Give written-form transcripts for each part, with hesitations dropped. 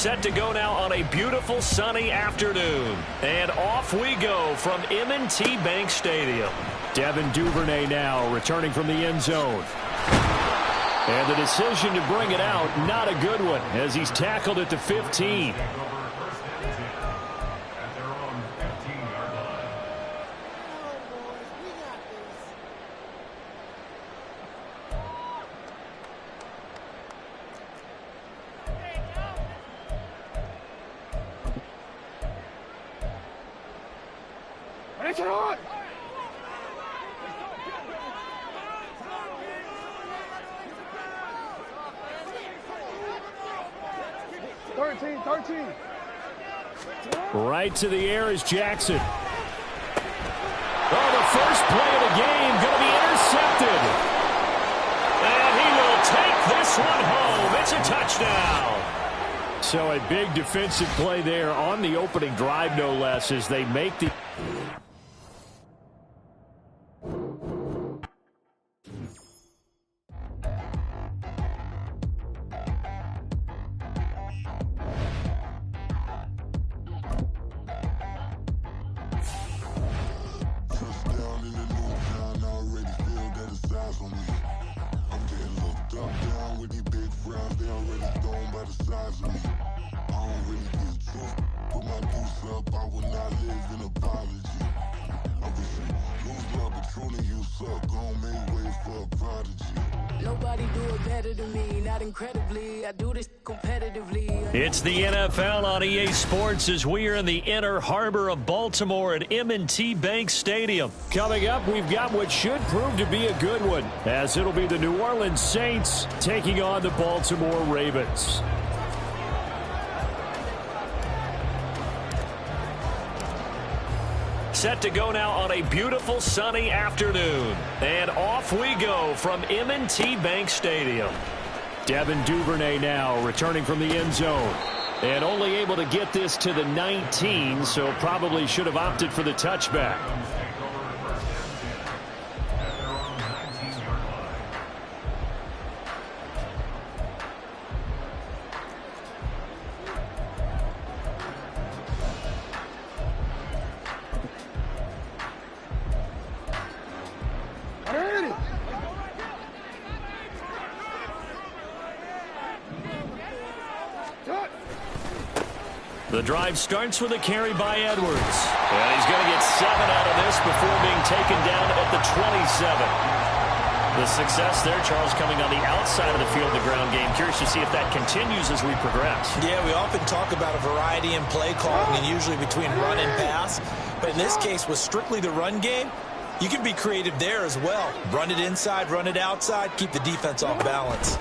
set to go now on a beautiful sunny afternoon. And off we go from M&T Bank Stadium. Devin Duvernay now returning from the end zone. And the decision to bring it out, not a good one, as he's tackled at the 15. Take it on! 13. Right to the air is Jackson. Oh, the first play of the game going to be intercepted. And he will take this one home. It's a touchdown. So a big defensive play there on the opening drive, no less, as they make the... Nobody do it better than me, not incredibly. I do this competitively. It's the NFL on EA Sports as we are in the Inner Harbor of Baltimore at M&T Bank Stadium. Coming up, we've got what should prove to be a good one, as it'll be the New Orleans Saints taking on the Baltimore Ravens. Set to go now on a beautiful sunny afternoon. And off we go from M&T Bank Stadium. Devin Duvernay now returning from the end zone. And only able to get this to the 19, so probably should have opted for the touchback. The drive starts with a carry by Edwards. And he's going to get 7 out of this before being taken down at the 27. The success there, Charles, coming on the outside of the field, the ground game. Curious to see if that continues as we progress. Yeah, we often talk about a variety in play calling and usually between run and pass. But in this case, with strictly the run game, you can be creative there as well. Run it inside, run it outside, keep the defense off balance.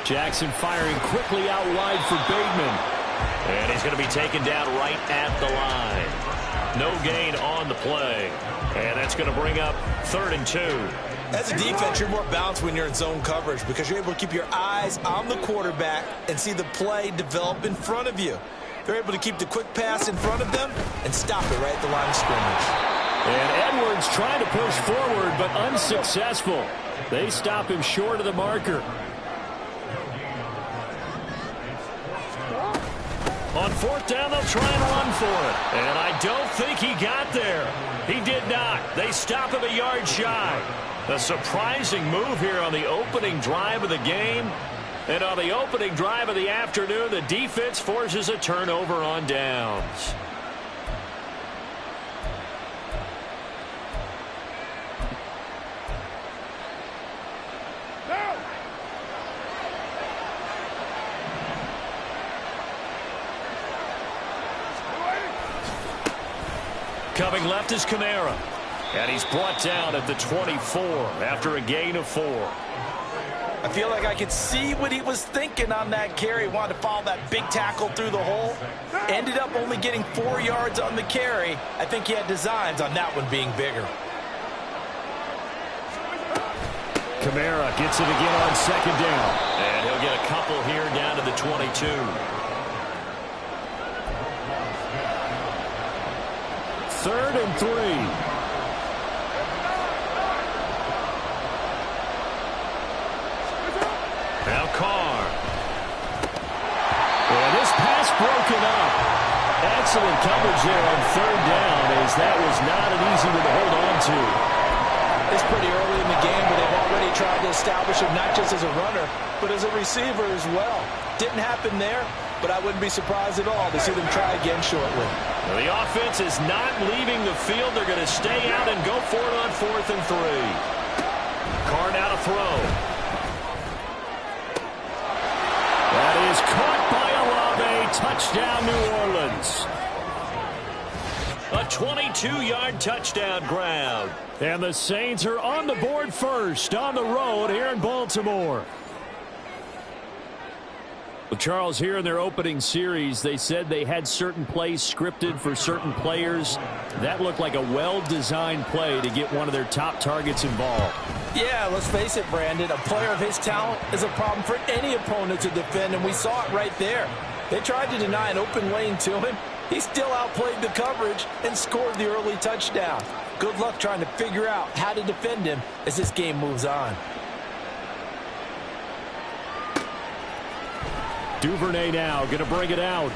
Jackson firing quickly out wide for Bateman. And he's going to be taken down right at the line. No gain on the play. And that's going to bring up 3rd and 2. As a defense, you're more balanced when you're in zone coverage because you're able to keep your eyes on the quarterback and see the play develop in front of you. They're able to keep the quick pass in front of them and stop it right at the line of scrimmage. And Edwards trying to push forward, but unsuccessful. They stop him short of the marker. On 4th down, they'll try and run for it. And I don't think he got there. He did not. They stop him a yard shy. A surprising move here on the opening drive of the game. And on the opening drive of the afternoon, the defense forces a turnover on downs. Coming left is Kamara. And he's brought down at the 24 after a gain of 4. I feel like I could see what he was thinking on that carry. Wanted to follow that big tackle through the hole. Ended up only getting 4 yards on the carry. I think he had designs on that one being bigger. Kamara gets it again on 2nd down. And he'll get a couple here down to the 22. 3rd and 3. Now Carr. excellent coverage there on third down, as that was not an easy one to hold on to. It's pretty early in the game, but they've already tried to establish him not just as a runner, but as a receiver as well. Didn't happen there, but I wouldn't be surprised at all to see them try again shortly. Well, the offense is not leaving the field. They're going to stay out and go for it on 4th and 3. Carr now to throw. That is caught by Olave. Touchdown, New Orleans. A 22-yard touchdown grab. And the Saints are on the board first on the road here in Baltimore. Well, Charles, here in their opening series, they said they had certain plays scripted for certain players. That looked like a well-designed play to get one of their top targets involved. Yeah, let's face it, Brandon. A player of his talent is a problem for any opponent to defend, and we saw it right there. They tried to deny an open lane to him. He still outplayed the coverage and scored the early touchdown. Good luck trying to figure out how to defend him as this game moves on. Duvernay now going to bring it out.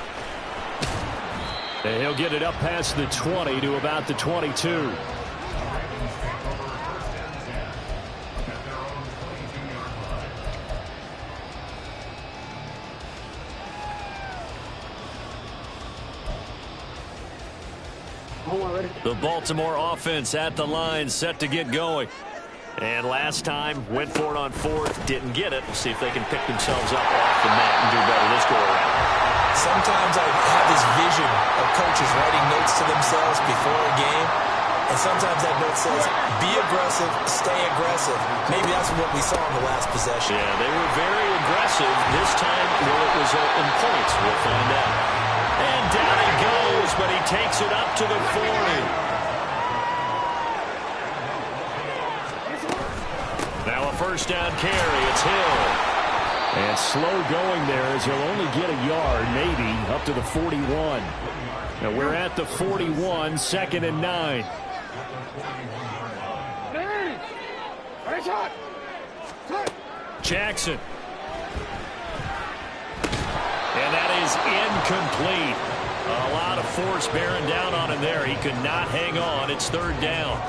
And he'll get it up past the 20 to about the 22. The Baltimore offense at the line, set to get going. And last time, went for it on 4th, didn't get it. We'll see if they can pick themselves up off the mat and do better this go-around. Sometimes I have this vision of coaches writing notes to themselves before a game. And sometimes that note says, be aggressive, stay aggressive. Maybe that's what we saw in the last possession. Yeah, they were very aggressive. This time, will it result in points? We'll find out. And down he goes, but he takes it up to the 40. Now a first down carry. It's Hill. And slow going there as he'll only get a yard, maybe, up to the 41. Now we're at the 41, 2nd and 9. Jackson. And that is incomplete. A lot of force bearing down on him there. He could not hang on. It's 3rd down.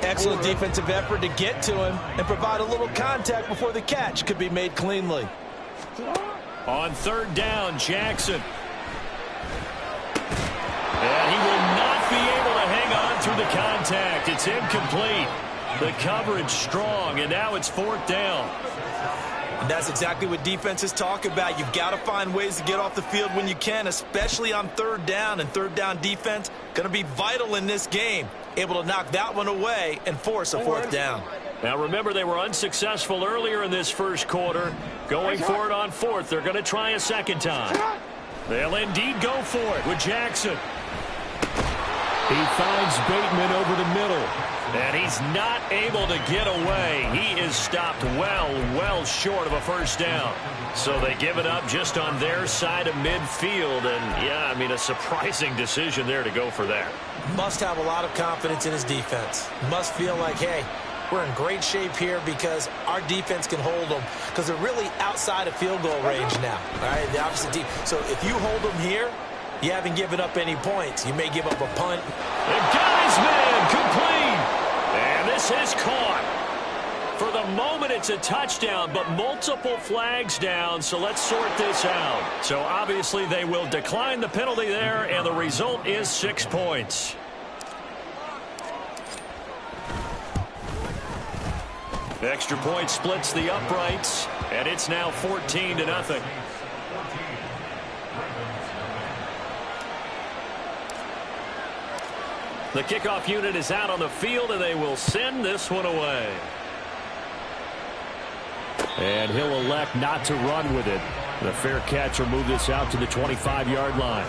Excellent defensive effort to get to him and provide a little contact before the catch could be made cleanly. On 3rd down, Jackson. And he will not be able to hang on through the contact. It's incomplete. The coverage strong, and now it's 4th down. And that's exactly what defenses talk about. You've got to find ways to get off the field when you can, especially on 3rd down. And 3rd down defense going to be vital in this game. Able to knock that one away and force a 4th down. Now remember, they were unsuccessful earlier in this first quarter. Going for it on 4th. They're going to try a second time. They'll indeed go for it with Jackson. He finds Bateman over the middle. And he's not able to get away. He is stopped well short of a first down. So they give it up just on their side of midfield. And, yeah, I mean, a surprising decision there to go for that. Must have a lot of confidence in his defense. Must feel like, hey, we're in great shape here because our defense can hold them. Because they're really outside of field goal range now. All right, the opposite team. So if you hold them here, you haven't given up any points. You may give up a punt. The guy's man complete. And this is caught. For the moment, it's a touchdown, but multiple flags down, so let's sort this out. So obviously they will decline the penalty there, and the result is 6 points. Extra point splits the uprights, and it's now 14-0. The kickoff unit is out on the field, and they will send this one away. And he'll elect not to run with it. The fair catch will move this out to the 25-yard line.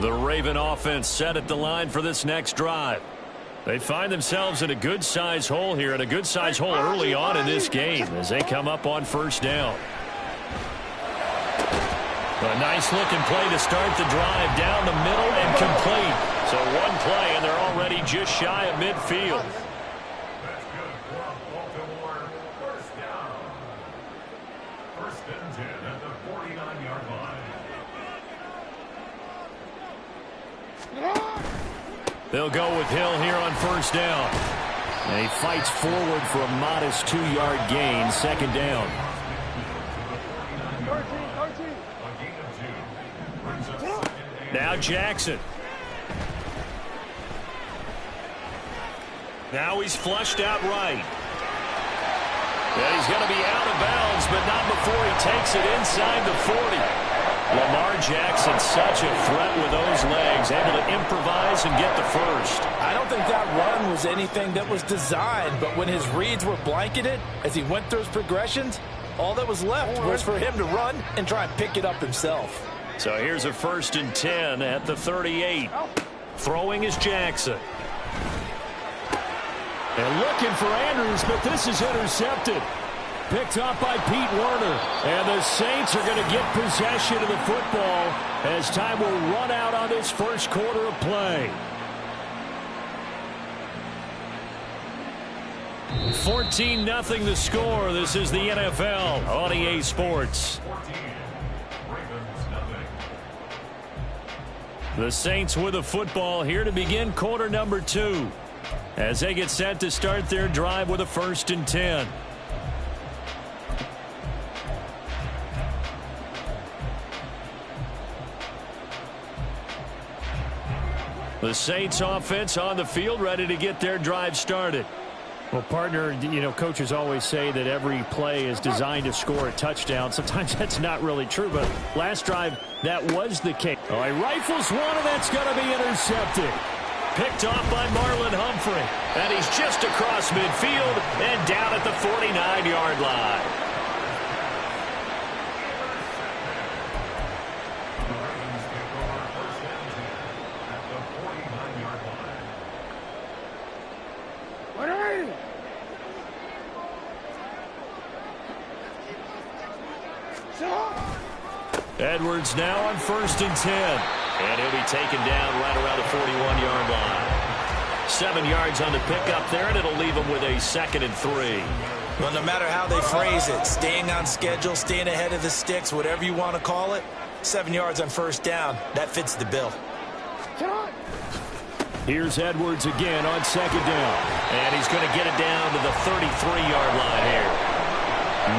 The Raven offense set at the line for this next drive. They find themselves in a good-sized hole here, and a good-sized hole early on in this game as they come up on first down. A nice-looking play to start the drive down the middle and complete. So one play, and they're already just shy of midfield. That's good for Baltimore. First down. First and 10 at the 49-yard line. They'll go with Hill here on first down. And he fights forward for a modest 2-yard gain, second down. Now Jackson. Now he's flushed out right. And he's going to be out of bounds, but not before he takes it inside the 40. Lamar Jackson, such a threat with those legs, able to improvise and get the first. I don't think that run was anything that was designed, but when his reads were blanketed, as he went through his progressions, all that was left was for him to run and try and pick it up himself. So here's a first and 10 at the 38. Throwing is Jackson. And looking for Andrews, but this is intercepted. Picked up by Pete Werner. And the Saints are going to get possession of the football as time will run out on this first quarter of play. 14-0 the score. This is the NFL on EA Sports. The Saints with the football here to begin quarter number 2 as they get set to start their drive with a first and 10. The Saints offense on the field ready to get their drive started. Well, partner, you know, coaches always say that every play is designed to score a touchdown. Sometimes that's not really true, but last drive, that was the case. Oh, he rifles one, and that's going to be intercepted. Picked off by Marlon Humphrey. And he's just across midfield and down at the 49-yard line. Edwards now on first and 10. And he'll be taken down right around the 41-yard line. 7 yards on the pickup there, and it'll leave him with a second and 3. Well, no matter how they phrase it, staying on schedule, staying ahead of the sticks, whatever you want to call it, 7 yards on first down, that fits the bill. Here's Edwards again on second down. And he's going to get it down to the 33-yard line here.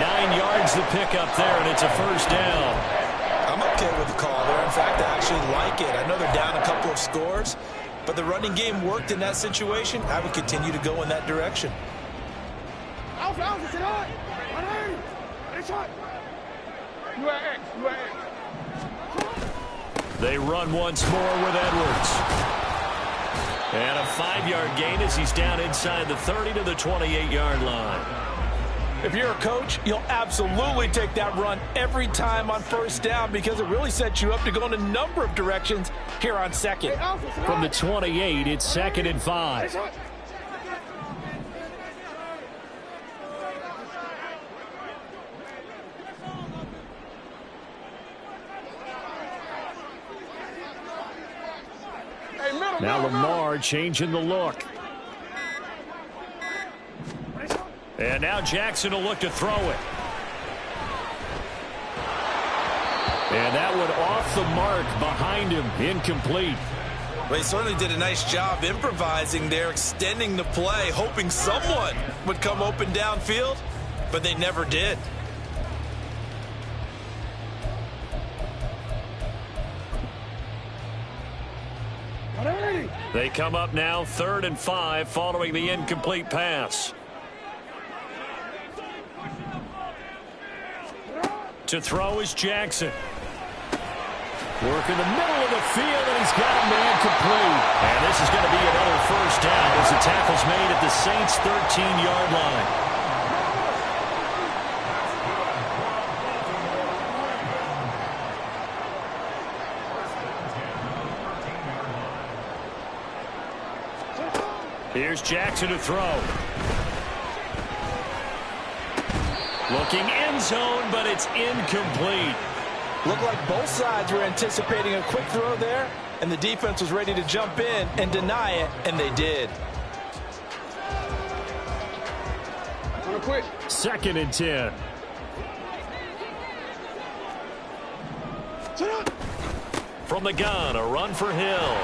9 yards the pickup there, and it's a first down. I'm okay with the call there. In fact, I actually like it. I know they're down a couple of scores, but the running game worked in that situation. I would continue to go in that direction. They run once more with Edwards. And a 5-yard gain as he's down inside the 30 to the 28-yard line. If you're a coach, you'll absolutely take that run every time on first down because it really sets you up to go in a number of directions here on second. From the 28, it's second and 5. Now Lamar changing the look. And now Jackson will look to throw it. And that one off the mark behind him, incomplete. Well, he certainly did a nice job improvising there, extending the play, hoping someone would come open downfield, but they never did. They come up now 3rd and 5 following the incomplete pass. To throw is Jackson. Work in the middle of the field, and he's got a man complete. And this is going to be another first down as the tackle's made at the Saints' 13-yard line. Here's Jackson to throw. Looking end zone, but it's incomplete. Looked like both sides were anticipating a quick throw there, and the defense was ready to jump in and deny it, and they did. Quick. 2nd and 10. From the gun, a run for Hill.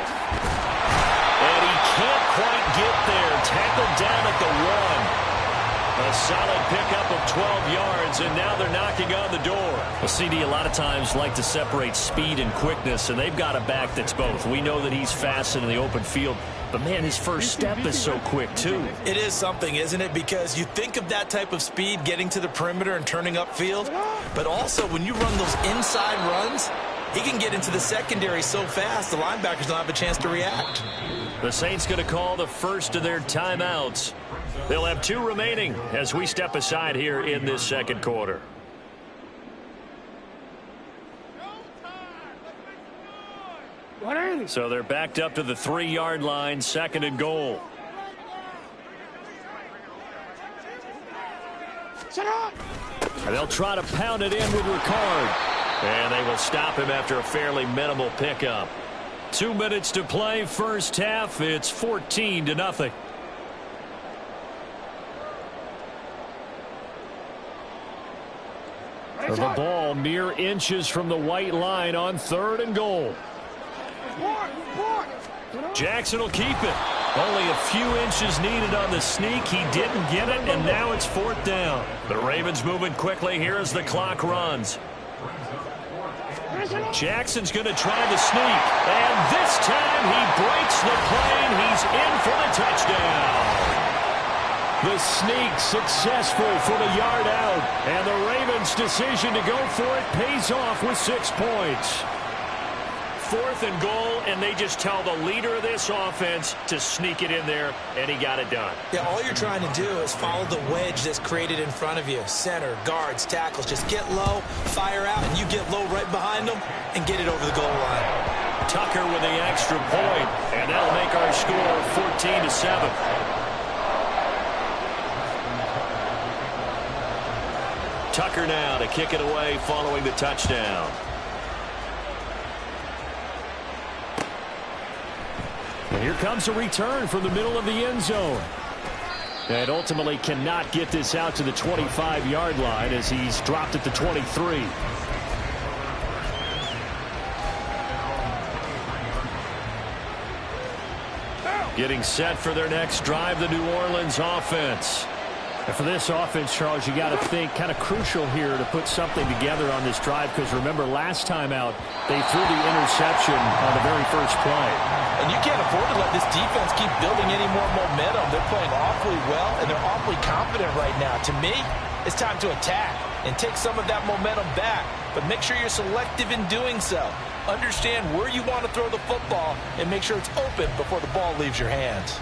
And he can't quite get there. Tackled down at the 1. A solid pickup of 12 yards, and now they're knocking on the door. Well, CD, a lot of times like to separate speed and quickness, and they've got a back that's both. We know that he's fast in the open field, but, man, his first step is so quick, too. It is something, isn't it? Because you think of that type of speed getting to the perimeter and turning upfield, but also when you run those inside runs, he can get into the secondary so fast the linebackers don't have a chance to react. The Saints going to call the first of their timeouts. They'll have 2 remaining as we step aside here in this second quarter. So they're backed up to the 3-yard line, 2nd and goal. And they'll try to pound it in with Ricard. And they will stop him after a fairly minimal pickup. 2 minutes to play, first half. It's 14-0. The ball mere inches from the white line on 3rd and goal. Jackson will keep it. Only a few inches needed on the sneak. He didn't get it, and now it's 4th down. The Ravens moving quickly here as the clock runs. Jackson's going to try the sneak, and this time he breaks the plane. He's in for the touchdown. The sneak successful for the yard out, and the Ravens' decision to go for it pays off with 6 points. 4th and goal, and they just tell the leader of this offense to sneak it in there, and he got it done. Yeah, all you're trying to do is follow the wedge that's created in front of you. Center, guards, tackles. Just get low, fire out, and you get low right behind them and get it over the goal line. Tucker with the extra point, and that'll make our score 14-7. Tucker now to kick it away following the touchdown. And here comes a return from the middle of the end zone. And ultimately cannot get this out to the 25-yard line as he's dropped at the 23. Getting set for their next drive, the New Orleans offense. And for this offense, Charles, you got to think kind of crucial here to put something together on this drive, because remember last time out they threw the interception on the very first play. And you can't afford to let this defense keep building any more momentum. They're playing awfully well, and they're awfully confident right now. To me, it's time to attack and take some of that momentum back, but make sure you're selective in doing so. Understand where you want to throw the football and make sure it's open before the ball leaves your hands.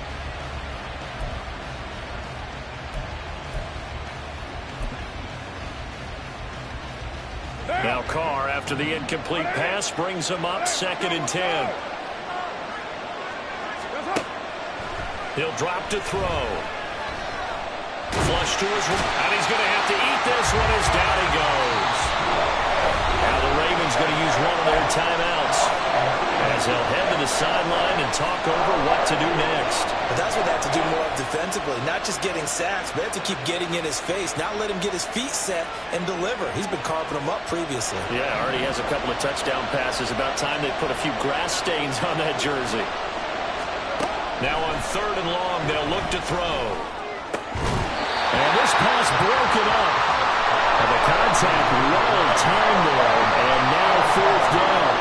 Now Carr, after the incomplete pass, brings him up 2nd and 10. He'll drop to throw. Flush to his right, and he's going to have to eat this one as down he goes. Now the Ravens going to use one of their timeouts as they'll head to the sideline and talk over what to do next. But that's what they have to do more of defensively, not just getting sacks, but they have to keep getting in his face, not let him get his feet set and deliver. He's been carving them up previously. Yeah, already has a couple of touchdown passes. About time they put a few grass stains on that jersey. Now on 3rd and long, they'll look to throw. And this pass broken up. And the contact well timed there, and now 4th down.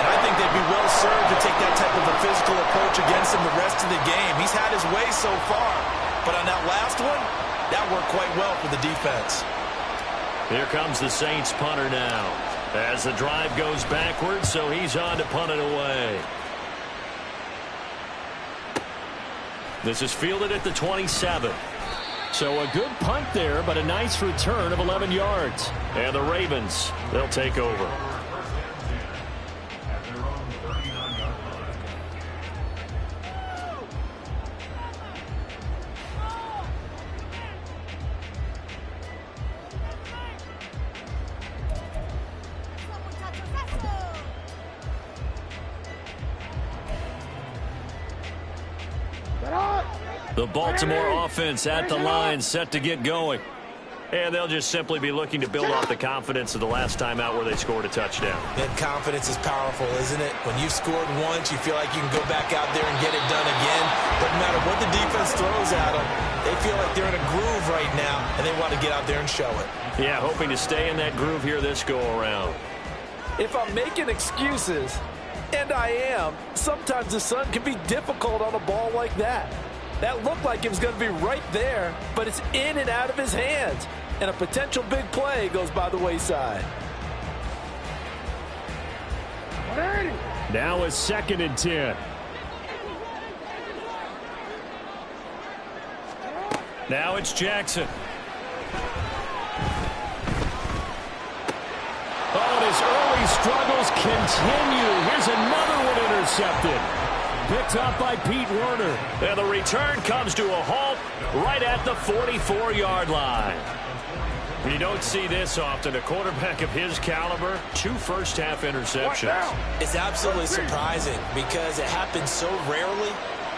And I think they'd be well served to take that type of a physical approach against him the rest of the game. He's had his way so far, but on that last one, that worked quite well for the defense. Here comes the Saints punter now as the drive goes backwards, so he's on to punt it away. This is fielded at the 27. So a good punt there, but a nice return of 11 yards. And the Ravens, they'll take over. The Baltimore offense at the line, set to get going. And they'll just simply be looking to build off the confidence of the last time out where they scored a touchdown. And confidence is powerful, isn't it? When you've scored once, you feel like you can go back out there and get it done again. Doesn't matter what the defense throws at them. They feel like they're in a groove right now, and they want to get out there and show it. Yeah, hoping to stay in that groove here this go-around. If I'm making excuses, and I am, sometimes the sun can be difficult on a ball like that. That looked like it was going to be right there, but it's in and out of his hands. And a potential big play goes by the wayside. Now it's 2nd and 10. Now it's Jackson. Oh, and his early struggles continue. Here's another one intercepted. Picked up by Pete Werner. And the return comes to a halt right at the 44-yard line. You don't see this often. A quarterback of his caliber, 2 first-half interceptions. It's absolutely surprising because it happens so rarely.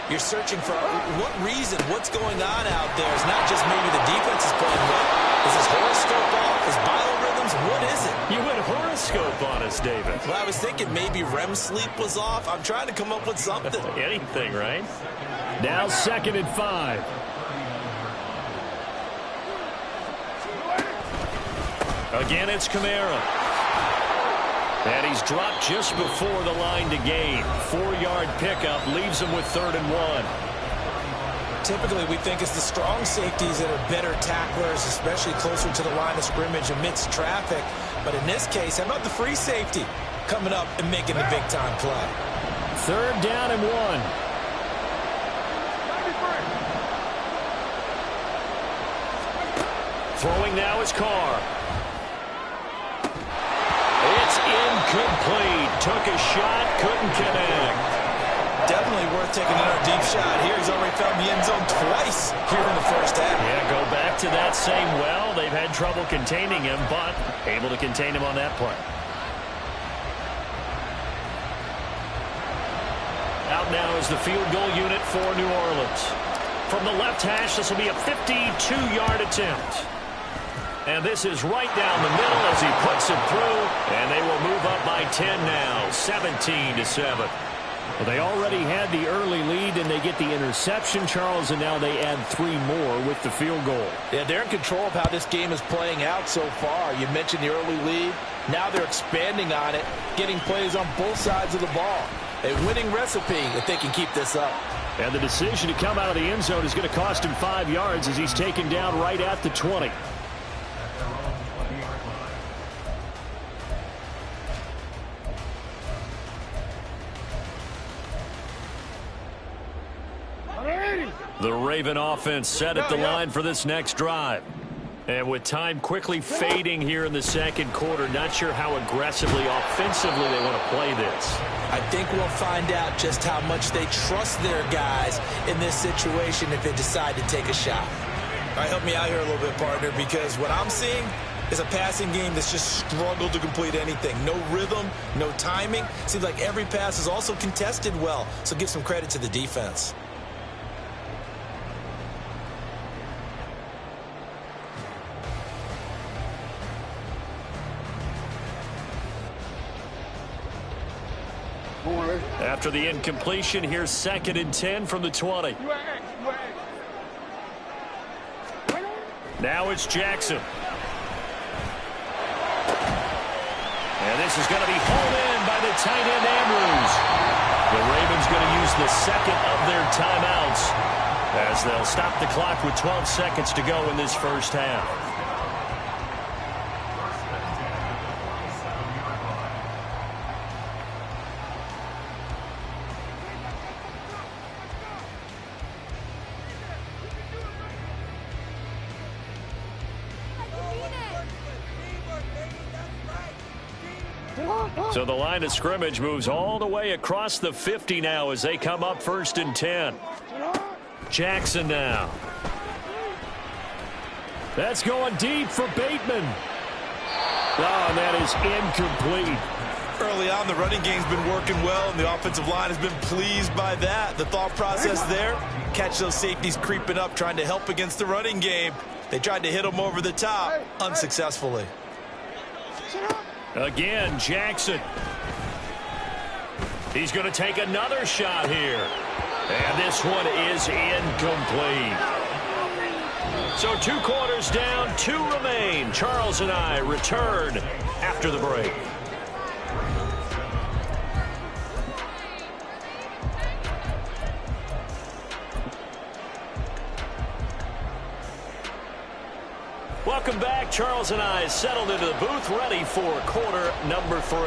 You're searching for what reason, what's going on out there. It's not just maybe the defense is playing well. Is his horoscope off? Is biorhythms? What is it? You went horoscope on us, David. Well, I was thinking maybe REM sleep was off. I'm trying to come up with something. Anything, right? Now 2nd and 5. Again, it's Kamara. And he's dropped just before the line to gain. 4-yard pickup leaves him with 3rd and 1. Typically, we think it's the strong safeties that are better tacklers, especially closer to the line of scrimmage amidst traffic. But in this case, how about the free safety coming up and making the big-time play? 3rd down and 1. Throwing now is Carr. It's incomplete. Took a shot, couldn't connect. Definitely worth taking another deep shot here. He's already found the end zone twice here in the first half. Yeah, go back to that same well. They've had trouble containing him, but able to contain him on that play. Out now is the field goal unit for New Orleans. From the left hash, this will be a 52-yard attempt. And this is right down the middle as he puts it through. And they will move up by 10 now, 17-7. Well, they already had the early lead, and they get the interception, Charles, and now they add 3 more with the field goal. Yeah, they're in control of how this game is playing out so far. You mentioned the early lead. Now they're expanding on it, getting plays on both sides of the ball. A winning recipe if they can keep this up. And the decision to come out of the end zone is going to cost him 5 yards as he's taken down right at the 20. The Raven offense set at the line for this next drive. And with time quickly fading here in the second quarter, not sure how aggressively, offensively they want to play this. I think we'll find out just how much they trust their guys in this situation if they decide to take a shot. All right, help me out here a little bit, partner, because what I'm seeing is a passing game that's just struggled to complete anything. No rhythm, no timing. Seems like every pass is also contested well, so give some credit to the defense. After the incompletion, here's 2nd and 10 from the 20. Now it's Jackson. And this is going to be hauled in by the tight end Andrews. The Ravens going to use the second of their timeouts as they'll stop the clock with 12 seconds to go in this first half. So the line of scrimmage moves all the way across the 50 now as they come up 1st and 10. Jackson now. That's going deep for Bateman. Oh, and that is incomplete. Early on, the running game's been working well, and the offensive line has been pleased by that. The thought process there, catch those safeties creeping up, trying to help against the running game. They tried to hit them over the top, unsuccessfully. Again, Jackson. He's going to take another shot here. And this one is incomplete. So 2 quarters down, 2 remain. Charles and I return after the break. Welcome back. Charles and I settled into the booth, ready for quarter number 3.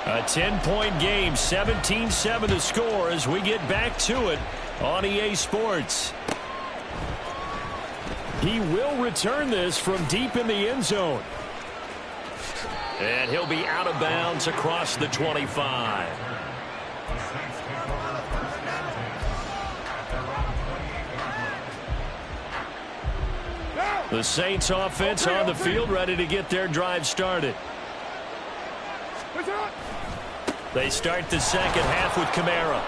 A 10-point game, 17-7 to score as we get back to it on EA Sports. He will return this from deep in the end zone. And he'll be out of bounds across the 25. The Saints offense on the field, ready to get their drive started. They start the second half with Kamara.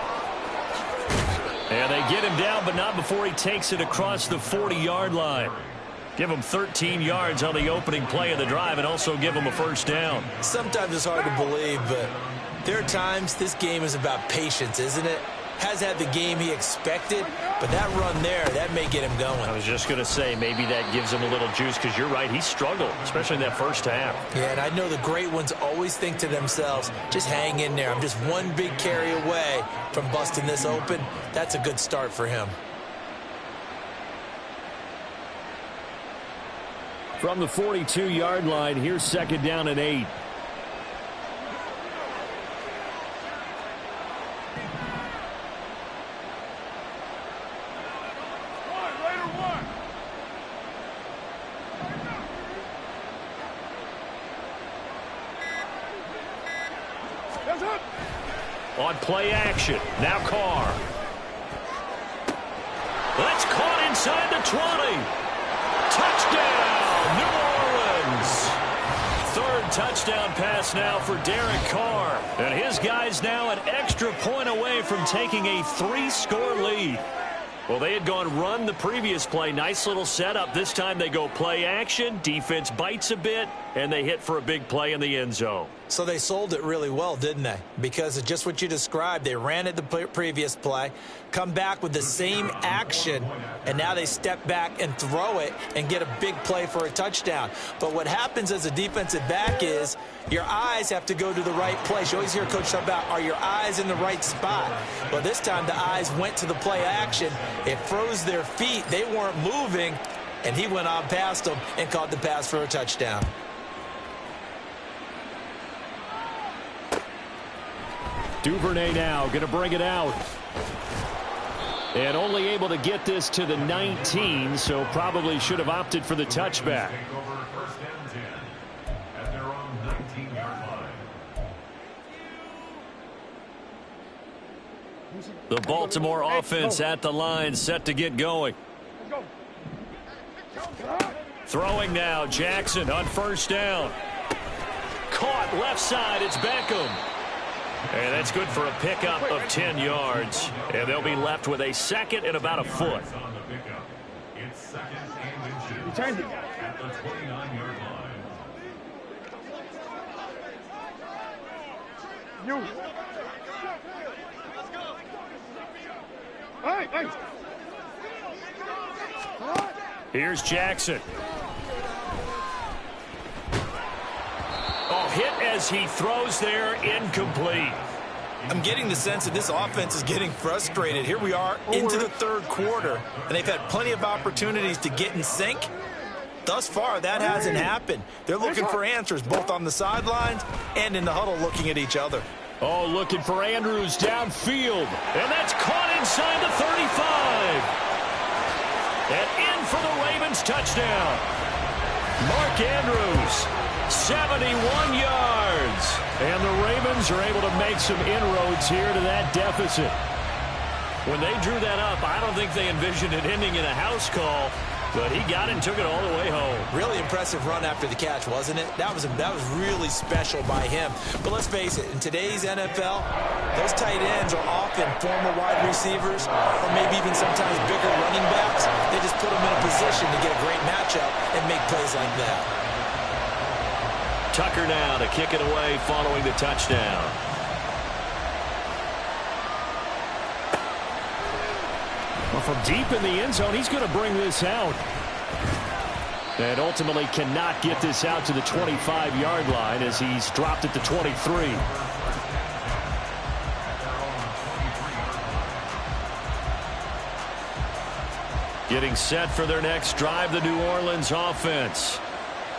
And they get him down, but not before he takes it across the 40-yard line. Give him 13 yards on the opening play of the drive and also give him a first down. Sometimes it's hard to believe, but there are times this game is about patience, isn't it? Has had the game he expected, but that run there, that may get him going. I was just going to say, maybe that gives him a little juice, because you're right, he struggled, especially in that first half. Yeah, and I know the great ones always think to themselves, just hang in there. I'm just one big carry away from busting this open. That's a good start for him. From the 42-yard line, here's second down and 8. On play action, now Carr. That's caught inside the 20. Touchdown, New Orleans. Third touchdown pass now for Derek Carr. And his guys now an extra point away from taking a 3-score lead. Well, they had gone run the previous play. Nice little setup. This time they go play action. Defense bites a bit, and they hit for a big play in the end zone. So they sold it really well, didn't they? Because of just what you described. They ran it the previous play, come back with the same action, and now they step back and throw it and get a big play for a touchdown. But what happens as a defensive back is your eyes have to go to the right place. You always hear Coach talk about, are your eyes in the right spot? Well, this time the eyes went to the play action. It froze their feet. They weren't moving, and he went on past them and caught the pass for a touchdown. Duvernay now going to bring it out. And only able to get this to the 19, so probably should have opted for the touchback. The Baltimore offense at the line, set to get going. Throwing now, Jackson on first down. Caught left side, it's Beckham. And that's good for a pickup of 10 yards. And they'll be left with a second and about a foot. It's second and 2 at the 29-yard line. You. Hey. Here's Jackson. Oh, hit as he throws there, incomplete. I'm getting the sense that this offense is getting frustrated. Here we are into the third quarter, and they've had plenty of opportunities to get in sync. Thus far, that hasn't happened. They're looking for answers both on the sidelines and in the huddle looking at each other. Oh, looking for Andrews downfield. And that's caught inside the 35. And in for the Ravens touchdown. Mark Andrews, 71 yards. And the Ravens are able to make some inroads here to that deficit. When they drew that up, I don't think they envisioned it ending in a house call. But he got it and took it all the way home. Really impressive run after the catch, wasn't it? That was really special by him. But let's face it, in today's NFL, those tight ends are often former wide receivers or maybe even sometimes bigger running backs. They just put them in a position to get a great matchup and make plays like that. Tucker now to kick it away following the touchdown. Well, from deep in the end zone, he's going to bring this out. And ultimately cannot get this out to the 25-yard line as he's dropped it to 23. Getting set for their next drive, the New Orleans offense.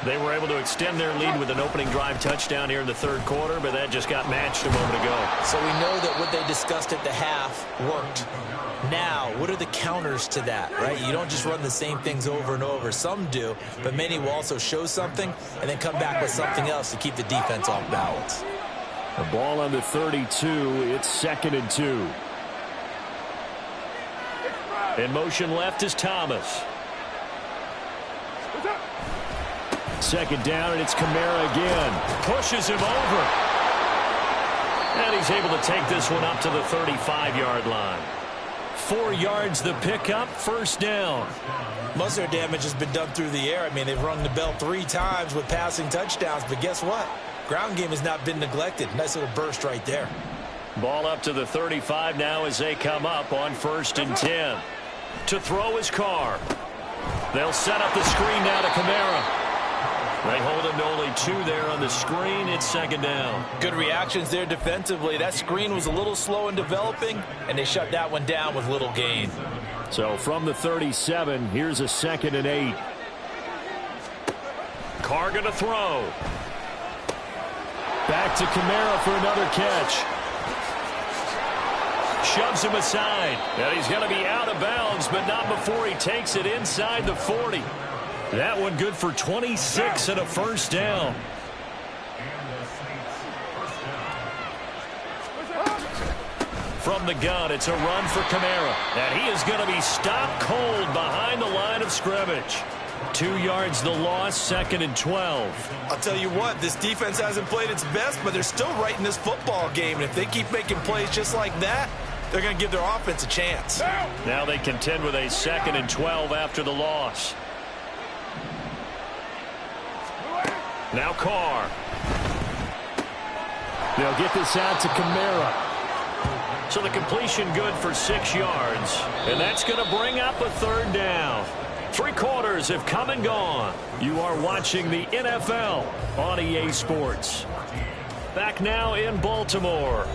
They were able to extend their lead with an opening drive touchdown here in the third quarter, but that just got matched a moment ago. So we know that what they discussed at the half worked. Now, what are the counters to that, right? You don't just run the same things over and over. Some do, but many will also show something and then come back with something else to keep the defense off balance. The ball on the 32. It's 2nd and 2. In motion left is Thomas. Second down, and it's Kamara again. Pushes him over. And he's able to take this one up to the 35-yard line. 4 yards the pickup, first down. Most of their damage has been done through the air. I mean, they've rung the bell 3 times with passing touchdowns, but guess what? Ground game has not been neglected. Nice little burst right there. Ball up to the 35 now as they come up on 1st and 10. To throw his Carr. They'll set up the screen now to Kamara. They hold him to only 2 there on the screen. It's 2nd down. Good reactions there defensively. That screen was a little slow in developing, and they shut that one down with little gain. So from the 37, here's a 2nd and 8. Carr going to throw. Back to Kamara for another catch. Shoves him aside. And he's going to be out of bounds, but not before he takes it inside the 40. That one good for 26 and a first down. From the gun, it's a run for Kamara. And he is going to be stopped cold behind the line of scrimmage. 2 yards the loss, 2nd and 12. I'll tell you what, this defense hasn't played its best, but they're still right in this football game. And if they keep making plays just like that, they're going to give their offense a chance. Now they contend with a 2nd and 12 after the loss. Now Carr. They'll get this out to Kamara. So the completion good for 6 yards. And that's going to bring up a 3rd down. 3 quarters have come and gone. You are watching the NFL on EA Sports. Back now in Baltimore.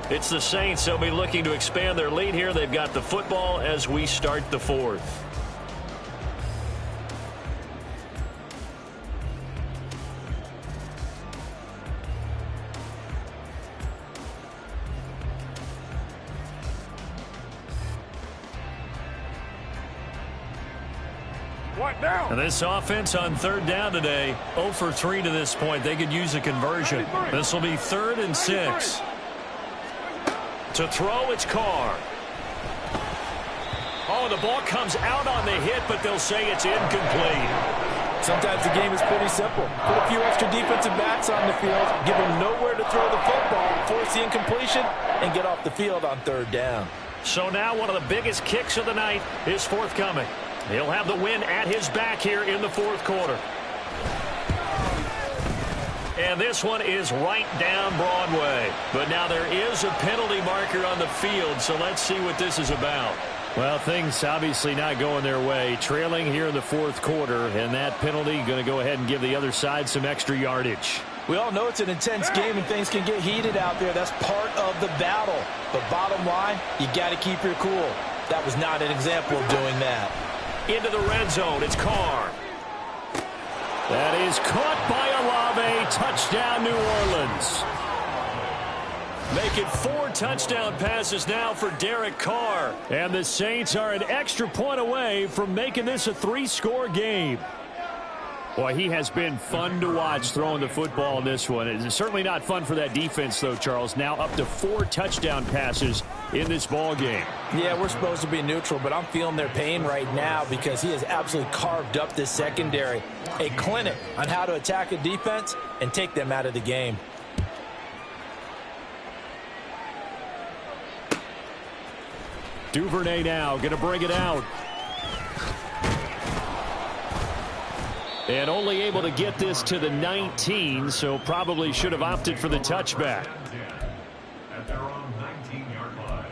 It's the Saints. They'll be looking to expand their lead here. They've got the football as we start the 4th. And this offense on 3rd down today, 0 for 3 to this point. They could use a conversion. This will be 3rd and 6. To throw, it's Carr. Oh, the ball comes out on the hit, but they'll say it's incomplete. Sometimes the game is pretty simple. Put a few extra defensive backs on the field, give them nowhere to throw the football, force the incompletion, and get off the field on 3rd down. So now one of the biggest kicks of the night is forthcoming. He'll have the win at his back here in the 4th quarter. And this one is right down Broadway. But now there is a penalty marker on the field, so let's see what this is about. Well, things obviously not going their way. Trailing here in the 4th quarter, and that penalty going to go ahead and give the other side some extra yardage. We all know it's an intense game and things can get heated out there. That's part of the battle. But bottom line, you got to keep your cool. That was not an example of doing that. Into the red zone, it's Carr. That is caught by Olave. Touchdown, New Orleans. Make it 4 touchdown passes now for Derek Carr. And the Saints are an extra point away from making this a 3-score game. Boy, he has been fun to watch throwing the football in this one. It's certainly not fun for that defense, though, Charles. Now up to 4 touchdown passes in this ball game. Yeah, we're supposed to be neutral, but I'm feeling their pain right now because he has absolutely carved up this secondary. A clinic on how to attack a defense and take them out of the game. Duvernay now going to bring it out. And only able to get this to the 19, so probably should have opted for the touchback. At their own 19-yard line.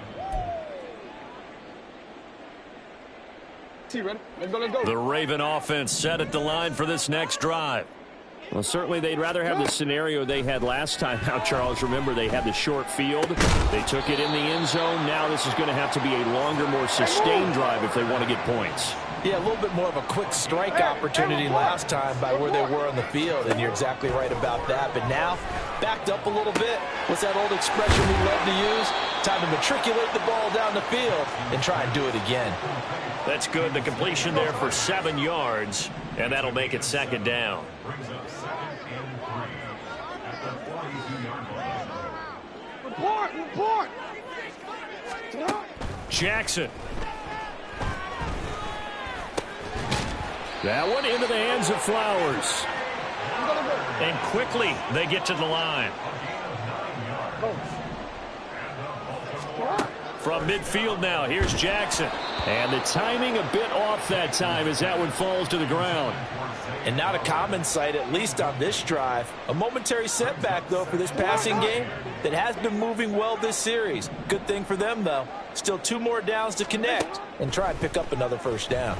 T, ready? Let's go, let's go. The Raven offense set at the line for this next drive. Well, certainly they'd rather have the scenario they had last time. Now, Charles, remember, they had the short field. They took it in the end zone. Now this is going to have to be a longer, more sustained drive if they want to get points. Yeah, a little bit more of a quick strike opportunity last time by where they were on the field, and you're exactly right about that. But now, backed up a little bit. What's that old expression we love to use? Time to matriculate the ball down the field and try and do it again. That's good. The completion there for 7 yards, and that'll make it second down. Brings up 2nd and 3 at the 42-yard line. Report! Jackson. That one into the hands of Flowers. And quickly they get to the line. From midfield now, here's Jackson. And the timing a bit off that time as that one falls to the ground. And not a common sight, at least on this drive. A momentary setback, though, for this passing game that has been moving well this series. Good thing for them, though. Still 2 more downs to connect and try and pick up another first down.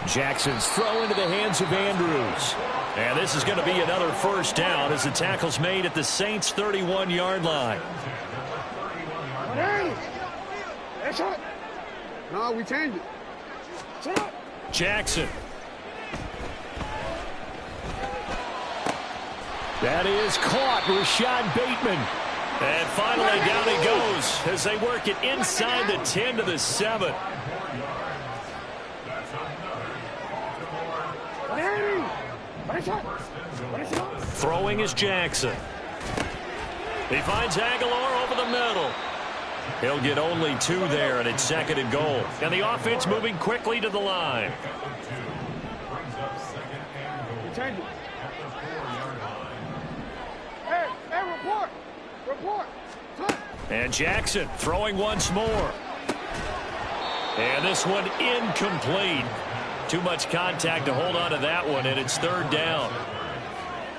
Jackson's throw into the hands of Andrews. And this is going to be another first down as the tackle's made at the Saints' 31-yard line. No, we changed it. Jackson. That is caught. Rashad Bateman. And finally down he goes as they work it inside the 10 to the 7. Throwing is Jackson. He finds Aguilar over the middle. He'll get only 2 there, and it's 2nd and goal. And the offense moving quickly to the line. Change it. Hey, report. And Jackson throwing once more. And this one incomplete. Too much contact to hold on to that one, and it's 3rd down.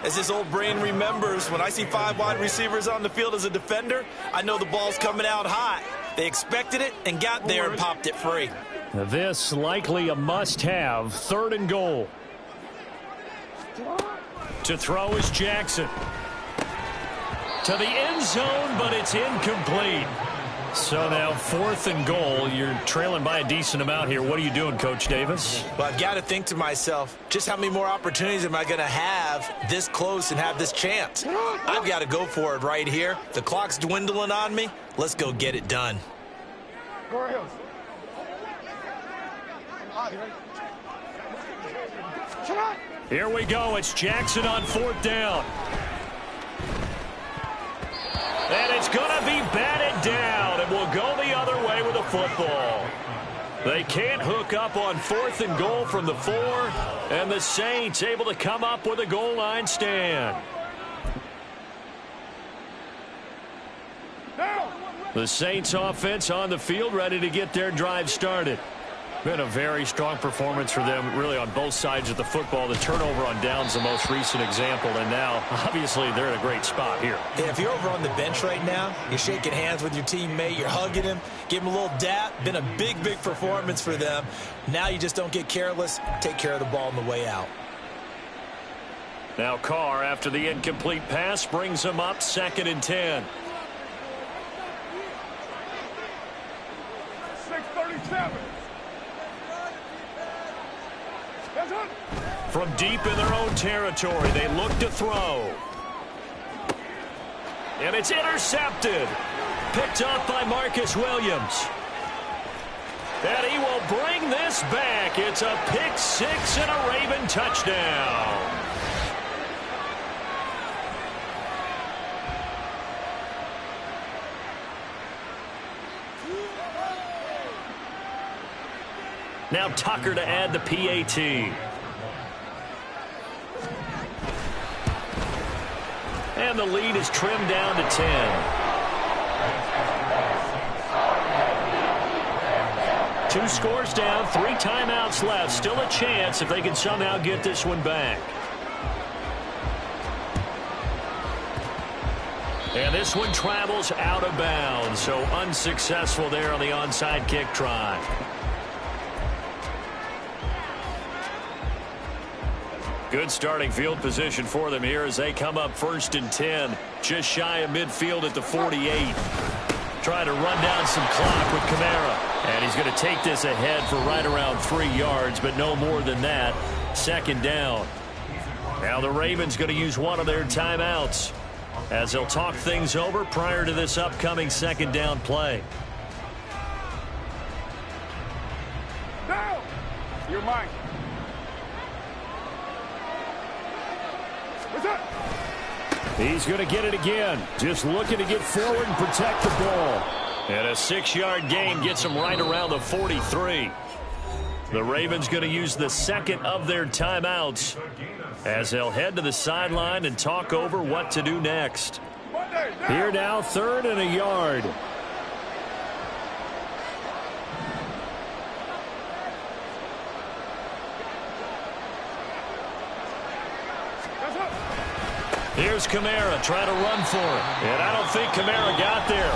As his old brain remembers, when I see 5 wide receivers on the field as a defender, I know the ball's coming out hot. They expected it and got there and popped it free. This likely a must-have. 3rd and goal. To throw is Jackson. To the end zone, but it's incomplete. So now 4th and goal. You're trailing by a decent amount here. What are you doing, Coach Davis? Well, I've got to think to myself, just how many more opportunities am I going to have this close and have this chance? I've got to go for it right here. The clock's dwindling on me. Let's go get it done. Here we go. It's Jackson on 4th down. And it's going to be batted down, and we'll go the other way with the football. They can't hook up on 4th and goal from the 4, and the Saints able to come up with a goal line stand. The Saints offense on the field ready to get their drive started. Been a very strong performance for them, really, on both sides of the football. The turnover on downs, the most recent example, and now, obviously, they're in a great spot here. Yeah, if you're over on the bench right now, you're shaking hands with your teammate, you're hugging him, give him a little dap. Been a big, big performance for them. Now you just don't get careless. Take care of the ball on the way out. Now Carr, after the incomplete pass, brings him up 2nd and 10. 6:37. From deep in their own territory, they look to throw. And it's intercepted. Picked up by Marcus Williams. And he will bring this back. It's a pick six and a Raven touchdown. Now Tucker to add the PAT. And the lead is trimmed down to 10. 2 scores down, 3 timeouts left. Still a chance if they can somehow get this one back. And this one travels out of bounds, so unsuccessful there on the onside kick try. Good starting field position for them here as they come up 1st and 10. Just shy of midfield at the 48. Trying to run down some clock with Kamara. And he's going to take this ahead for right around 3 yards, but no more than that. 2nd down. Now the Ravens going to use one of their timeouts as they'll talk things over prior to this upcoming 2nd down play. Down! You're mine. What's up? He's going to get it again. Just looking to get forward and protect the ball. And a 6-yard gain gets him right around the 43. The Ravens going to use the 2nd of their timeouts as they'll head to the sideline and talk over what to do next. Here now, 3rd and a yard. Here's Kamara trying to run for it. And I don't think Kamara got there.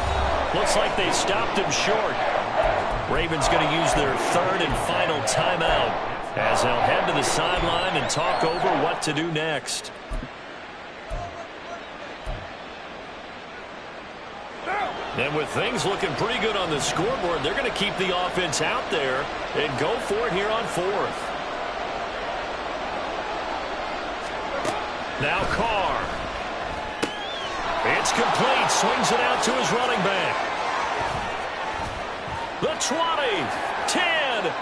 Looks like they stopped him short. Ravens going to use their 3rd and final timeout as they'll head to the sideline and talk over what to do next. And with things looking pretty good on the scoreboard, they're going to keep the offense out there and go for it here on 4th. Now Carr. It's complete. Swings it out to his running back. The 20. 10.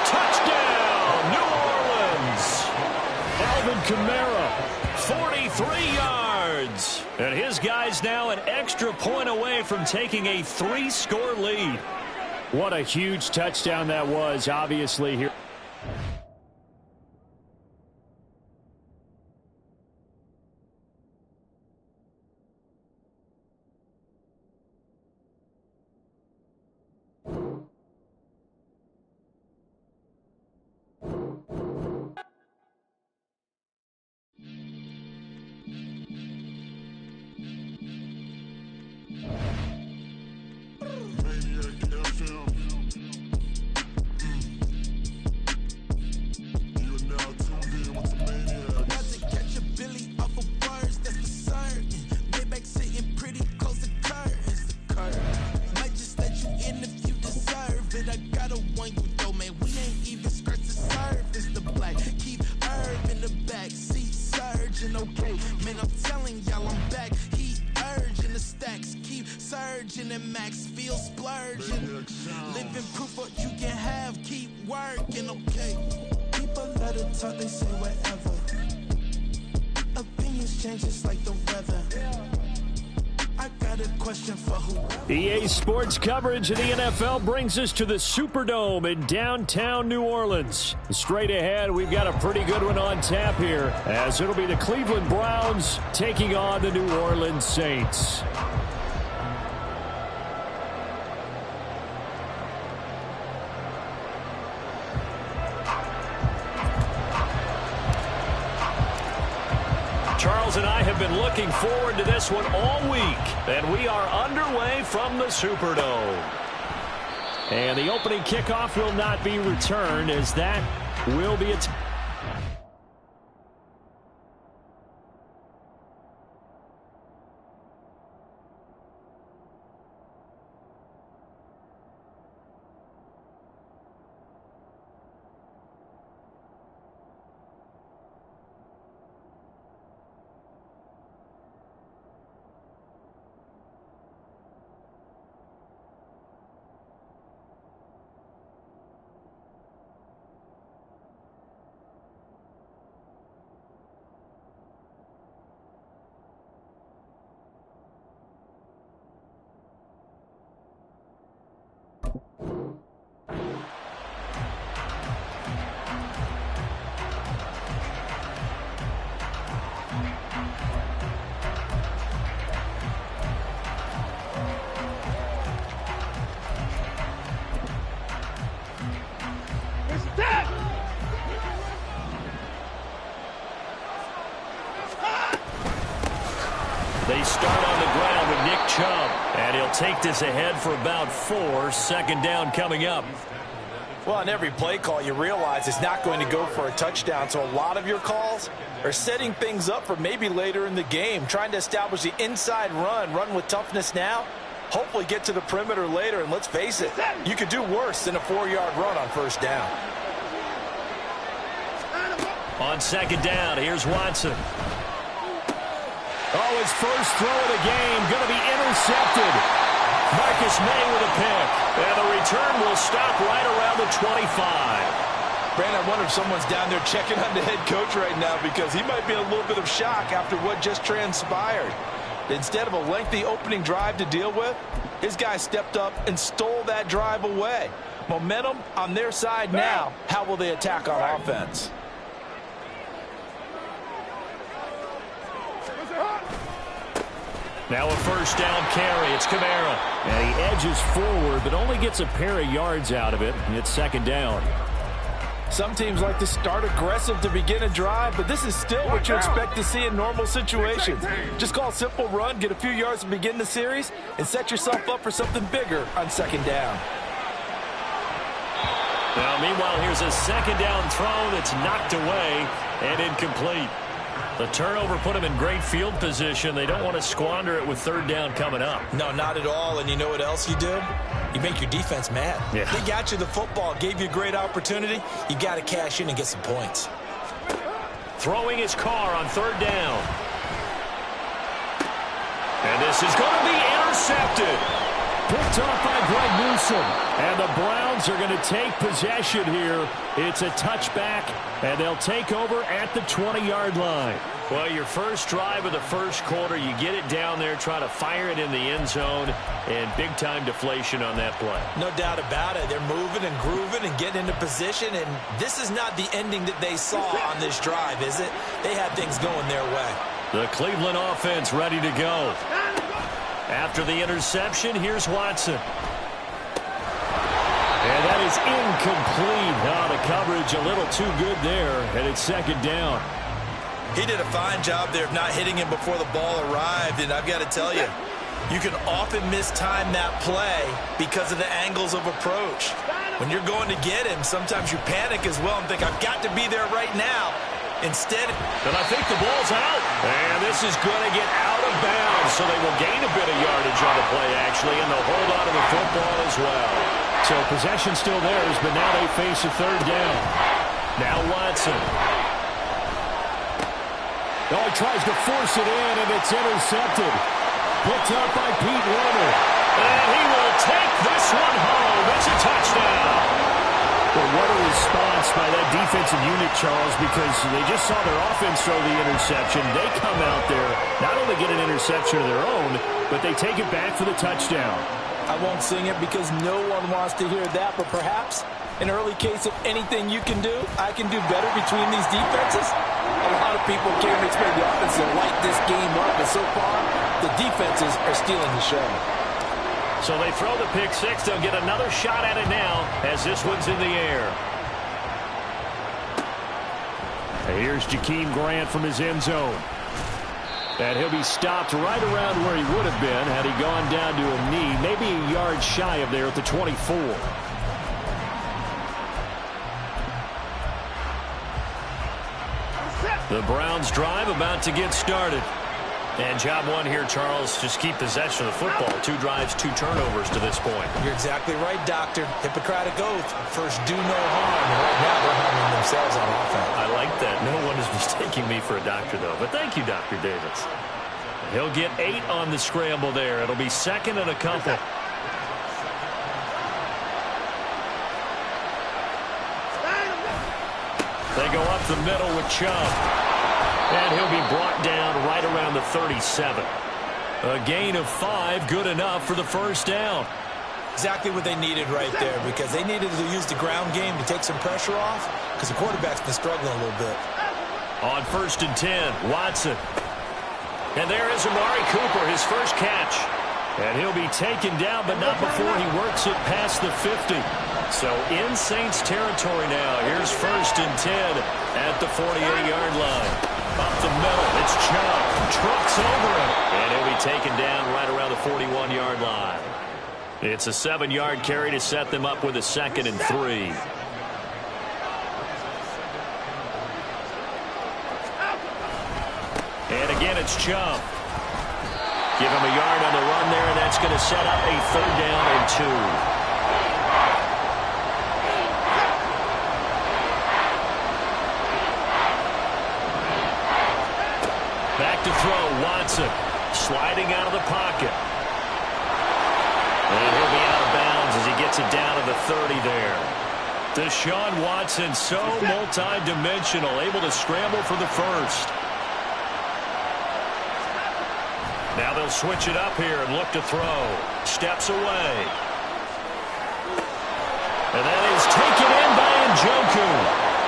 Touchdown, New Orleans. Alvin Kamara, 43 yards. And his guy's now an extra point away from taking a 3-score lead. What a huge touchdown that was, obviously, here. EA Sports coverage of the NFL brings us to the Superdome in downtown New Orleans. Straight ahead, we've got a pretty good one on tap here, as it'll be the Cleveland Browns taking on the New Orleans Saints. Charles and I have been looking forward to this one all week, and we are underway from the Superdome. And the opening kickoff will not be returned, as that will be a They start on the ground with Nick Chubb, and he'll take this ahead for about 4. Second down coming up. Well, on every play call, you realize it's not going to go for a touchdown, so a lot of your calls are setting things up for maybe later in the game, trying to establish the inside run with toughness now, hopefully get to the perimeter later, and let's face it, you could do worse than a 4-yard run on first down. On second down, here's Watson. Oh, his first throw of the game, going to be intercepted. Marcus May with a pick. And the return will stop right around the 25. Brandon, I wonder if someone's down there checking on the head coach right now because he might be in a little bit of shock after what just transpired. Instead of a lengthy opening drive to deal with, his guy stepped up and stole that drive away. Momentum on their side now. How will they attack on offense? Now a first down carry. It's Kamara. And he edges forward, but only gets a pair of yards out of it. And it's second down. Some teams like to start aggressive to begin a drive, but this is still what you expect to see in normal situations. Just call a simple run, get a few yards to begin the series, and set yourself up for something bigger on second down. Now, meanwhile, here's a second down throw that's knocked away and incomplete. The turnover put them in great field position. They don't want to squander it with third down coming up. No, not at all. And you know what else you do? You make your defense mad. Yeah. They got you the football, gave you a great opportunity. You got to cash in and get some points. Throwing his car on third down. And this is going to be intercepted. Picked off by Greg Newsome. And the Browns are going to take possession here. It's a touchback, and they'll take over at the 20-yard line. Well, your first drive of the first quarter, you get it down there, try to fire it in the end zone, and big-time deflation on that play. No doubt about it. They're moving and grooving and getting into position, and this is not the ending that they saw on this drive, is it? They had things going their way. The Cleveland offense ready to go. After the interception, here's Watson. And that is incomplete. Now the coverage a little too good there, and it's second down. He did a fine job there of not hitting him before the ball arrived, and I've got to tell you, you can often mistime that play because of the angles of approach. When you're going to get him, sometimes you panic as well and think, I've got to be there right now. Instead, and I think the ball's out. And this is going to get out of bounds, so they will gain a bit of yardage on the play, actually, and they'll hold on to the football as well. So possession still theirs, but now they face a third down. Now Watson. Oh, he tries to force it in, and it's intercepted. Picked up by Pete Werner. And he will take this one home. It's a touchdown. Well, what a response by that defensive unit, Charles, because they just saw their offense throw the interception. They come out there, not only get an interception of their own, but they take it back for the touchdown. I won't sing it because no one wants to hear that, but perhaps an early case of anything you can do, I can do better between these defenses. A lot of people came to expect the offense to light this game up, but so far, the defenses are stealing the show. So they throw the pick six. They'll get another shot at it now as this one's in the air. And here's Jakeem Grant from his end zone. And he'll be stopped right around where he would have been had he gone down to a knee, maybe a yard shy of there at the 24. The Browns drive about to get started. And job one here, Charles, just keep possession of the football. 2 drives, 2 turnovers to this point. You're exactly right, Doctor. Hippocratic oath. First, do no harm. And right now, they're harming themselves on offense. I like that. No one is mistaking me for a doctor, though. But thank you, Dr. Davis. He'll get 8 on the scramble there. It'll be second and a couple. They go up the middle with Chubb. And he'll be brought down right around the 37. A gain of 5, good enough for the first down. Exactly what they needed right there, because they needed to use the ground game to take some pressure off, because the quarterback's been struggling a little bit. On 1st and 10, Watson. And there is Amari Cooper, his first catch. And he'll be taken down, but not before he works it past the 50. So in Saints territory now. Here's 1st and 10 at the 48-yard line. Up the middle, it's Chubb. Trucks over him. And he'll be taken down right around the 41-yard line. It's a 7-yard carry to set them up with a 2nd and 3. And again, it's Chubb. Give him a yard on the run there, and that's going to set up a 3rd down and 2. Back to throw, Watson. Sliding out of the pocket. And he'll be out of bounds as he gets it down to the 30 there. Deshaun Watson, so multi-dimensional, able to scramble for the first. Now they'll switch it up here and look to throw. Steps away. And that is taken in by Njoku.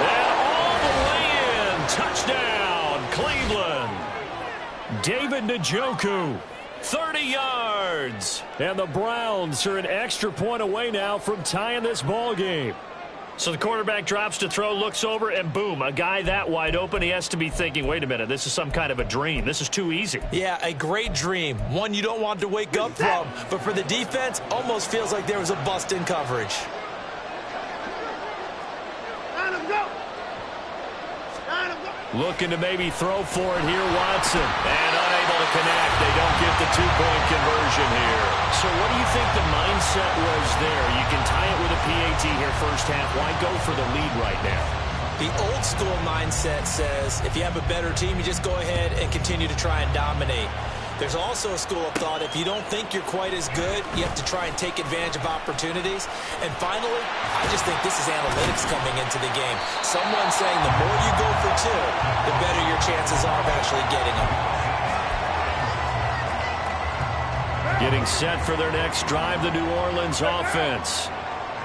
And all the way in. Touchdown, Cleveland. David Njoku, 30 yards. And the Browns are an extra point away now from tying this ball game. So the quarterback drops to throw, looks over, and boom, a guy that wide open, he has to be thinking, wait a minute, this is some kind of a dream. This is too easy. Yeah, a great dream. One you don't want to wake up from. But for the defense, almost feels like there was a bust in coverage. Looking to maybe throw for it here, Watson. And unable to connect. They don't get the two-point conversion here. So what do you think the mindset was there? You can tie it with a PAT here first half. Why go for the lead right now? The old school mindset says if you have a better team, you just go ahead and continue to try and dominate. There's also a school of thought, if you don't think you're quite as good, you have to try and take advantage of opportunities. And finally, I just think this is analytics coming into the game. Someone saying the more you go for two, the better your chances are of actually getting them. Getting set for their next drive, the New Orleans offense.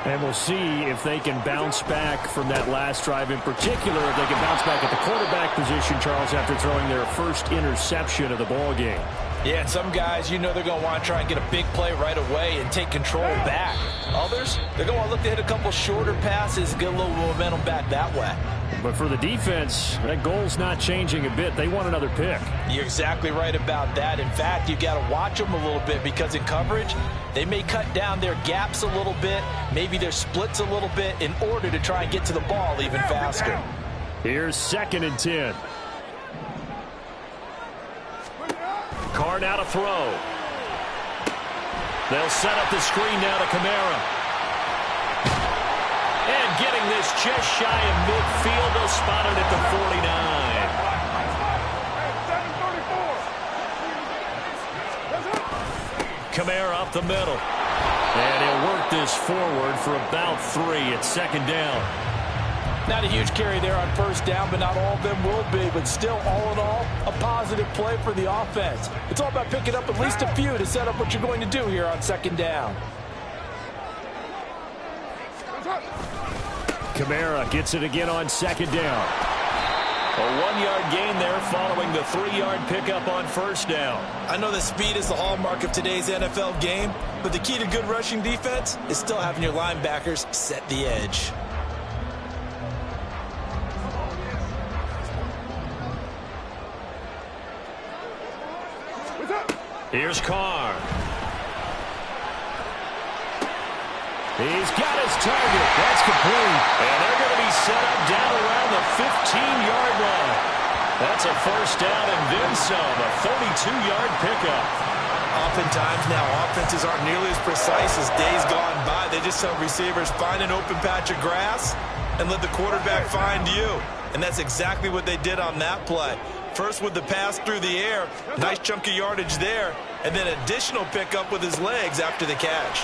And we'll see if they can bounce back from that last drive in particular, if they can bounce back at the quarterback position, Charles, after throwing their first interception of the ball game. Yeah, and some guys, you know they're going to want to try and get a big play right away and take control back. Others, they're going to look to hit a couple shorter passes and get a little momentum back that way. But for the defense, that goal's not changing a bit. They want another pick. You're exactly right about that. In fact, you got to watch them a little bit because in coverage, they may cut down their gaps a little bit, maybe their splits a little bit in order to try and get to the ball even faster. Here's 2nd and 10. Carr now to throw. They'll set up the screen now to Kamara. And getting this just shy of midfield, they'll spot it at the 49. Kamara up the middle. And he'll work this forward for about 3. It's 2nd down. Not a huge carry there on first down, but not all of them will be. But still, all in all, a positive play for the offense. It's all about picking up at least a few to set up what you're going to do here on 2nd down. Kamara gets it again on 2nd down. A 1-yard gain there following the 3-yard pickup on first down. I know that speed is the hallmark of today's NFL game, but the key to good rushing defense is still having your linebackers set the edge. Here's Carr. He's got his target. That's complete. And they're going to be set up down around the 15-yard line. That's a first down and then some. A 32-yard pickup. Oftentimes now, offenses aren't nearly as precise as days gone by. They just tell receivers, find an open patch of grass and let the quarterback find you. And that's exactly what they did on that play. First with the pass through the air, nice chunk of yardage there, and then additional pickup with his legs after the catch.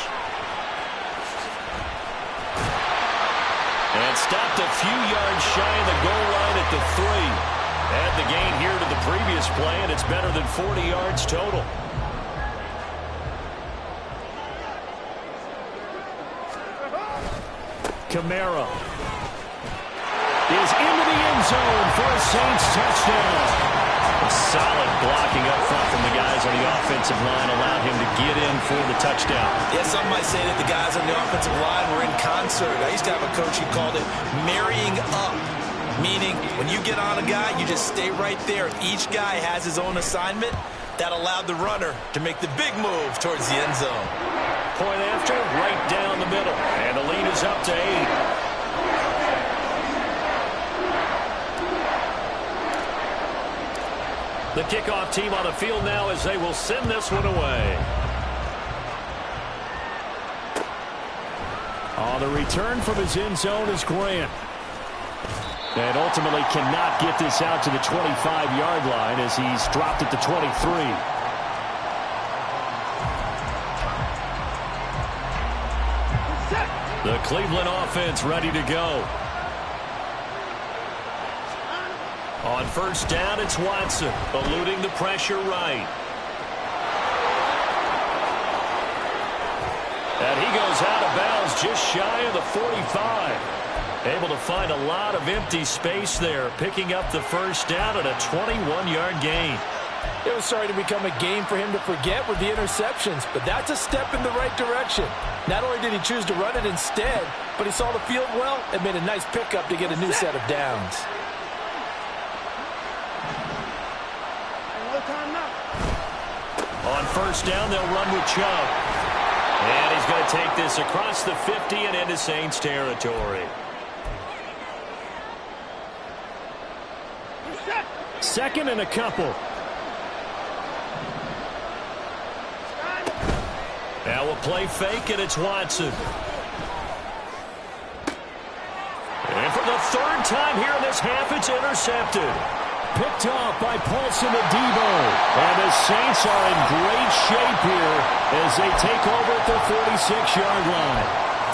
And stopped a few yards shy of the goal line at the 3. Add the gain here to the previous play, and it's better than 40 yards total. Kamara is into the end zone for a Saints touchdown. Solid blocking up front from the guys on the offensive line allowed him to get in for the touchdown. Yeah, some might say that the guys on the offensive line were in concert. I used to have a coach who called it marrying up, meaning when you get on a guy, you just stay right there. Each guy has his own assignment. That allowed the runner to make the big move towards the end zone. Point after, right down the middle. And the lead is up to 8. The kickoff team on the field now as they will send this one away. On the return from his end zone is Grant. And ultimately cannot get this out to the 25-yard line as he's dropped at the 23. The Cleveland offense ready to go. On first down, it's Watson, eluding the pressure right. And he goes out of bounds just shy of the 45. Able to find a lot of empty space there, picking up the first down at a 21-yard gain. It was starting to become a game for him to forget with the interceptions, but that's a step in the right direction. Not only did he choose to run it instead, but he saw the field well and made a nice pickup to get a new set of downs. On first down, they'll run with Chubb. And he's going to take this across the 50 and into Saints territory. Second and a couple. Now we'll play fake, and it's Watson. And for the third time here in this half, it's intercepted. Picked off by Paulson Adebo. And the Saints are in great shape here as they take over at their 46-yard line.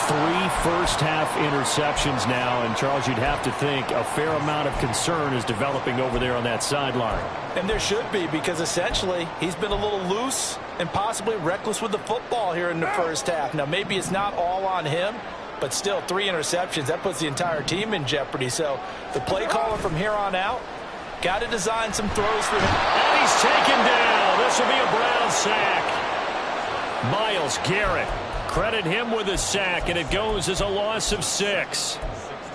3 first-half interceptions now, and Charles, you'd have to think a fair amount of concern is developing over there on that sideline. And there should be, because essentially he's been a little loose and possibly reckless with the football here in the first half. Now, maybe it's not all on him, but still 3 interceptions. That puts the entire team in jeopardy. So the play caller from here on out got to design some throws for him. And he's taken down. This will be a Brown sack. Myles Garrett. Credit him with a sack, and it goes as a loss of 6.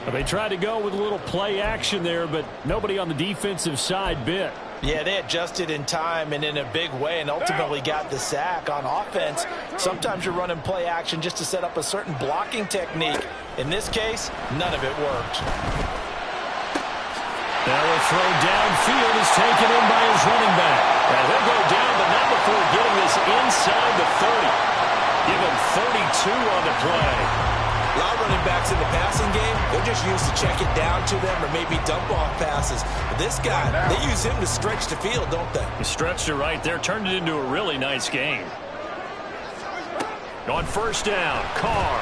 Well, they tried to go with a little play action there, but nobody on the defensive side bit. Yeah, they adjusted in time and in a big way and ultimately got the sack. On offense, sometimes you're running play action just to set up a certain blocking technique. In this case, none of it worked. Now a throw downfield is taken in by his running back. And he'll go down, but not before getting this inside the 30. Give him 32 on the play. A lot of running backs in the passing game, they're just used to check it down to them or maybe dump-off passes. But this guy, they use him to stretch the field, don't they? He stretched it right there, turned it into a really nice game. On first down, Carr.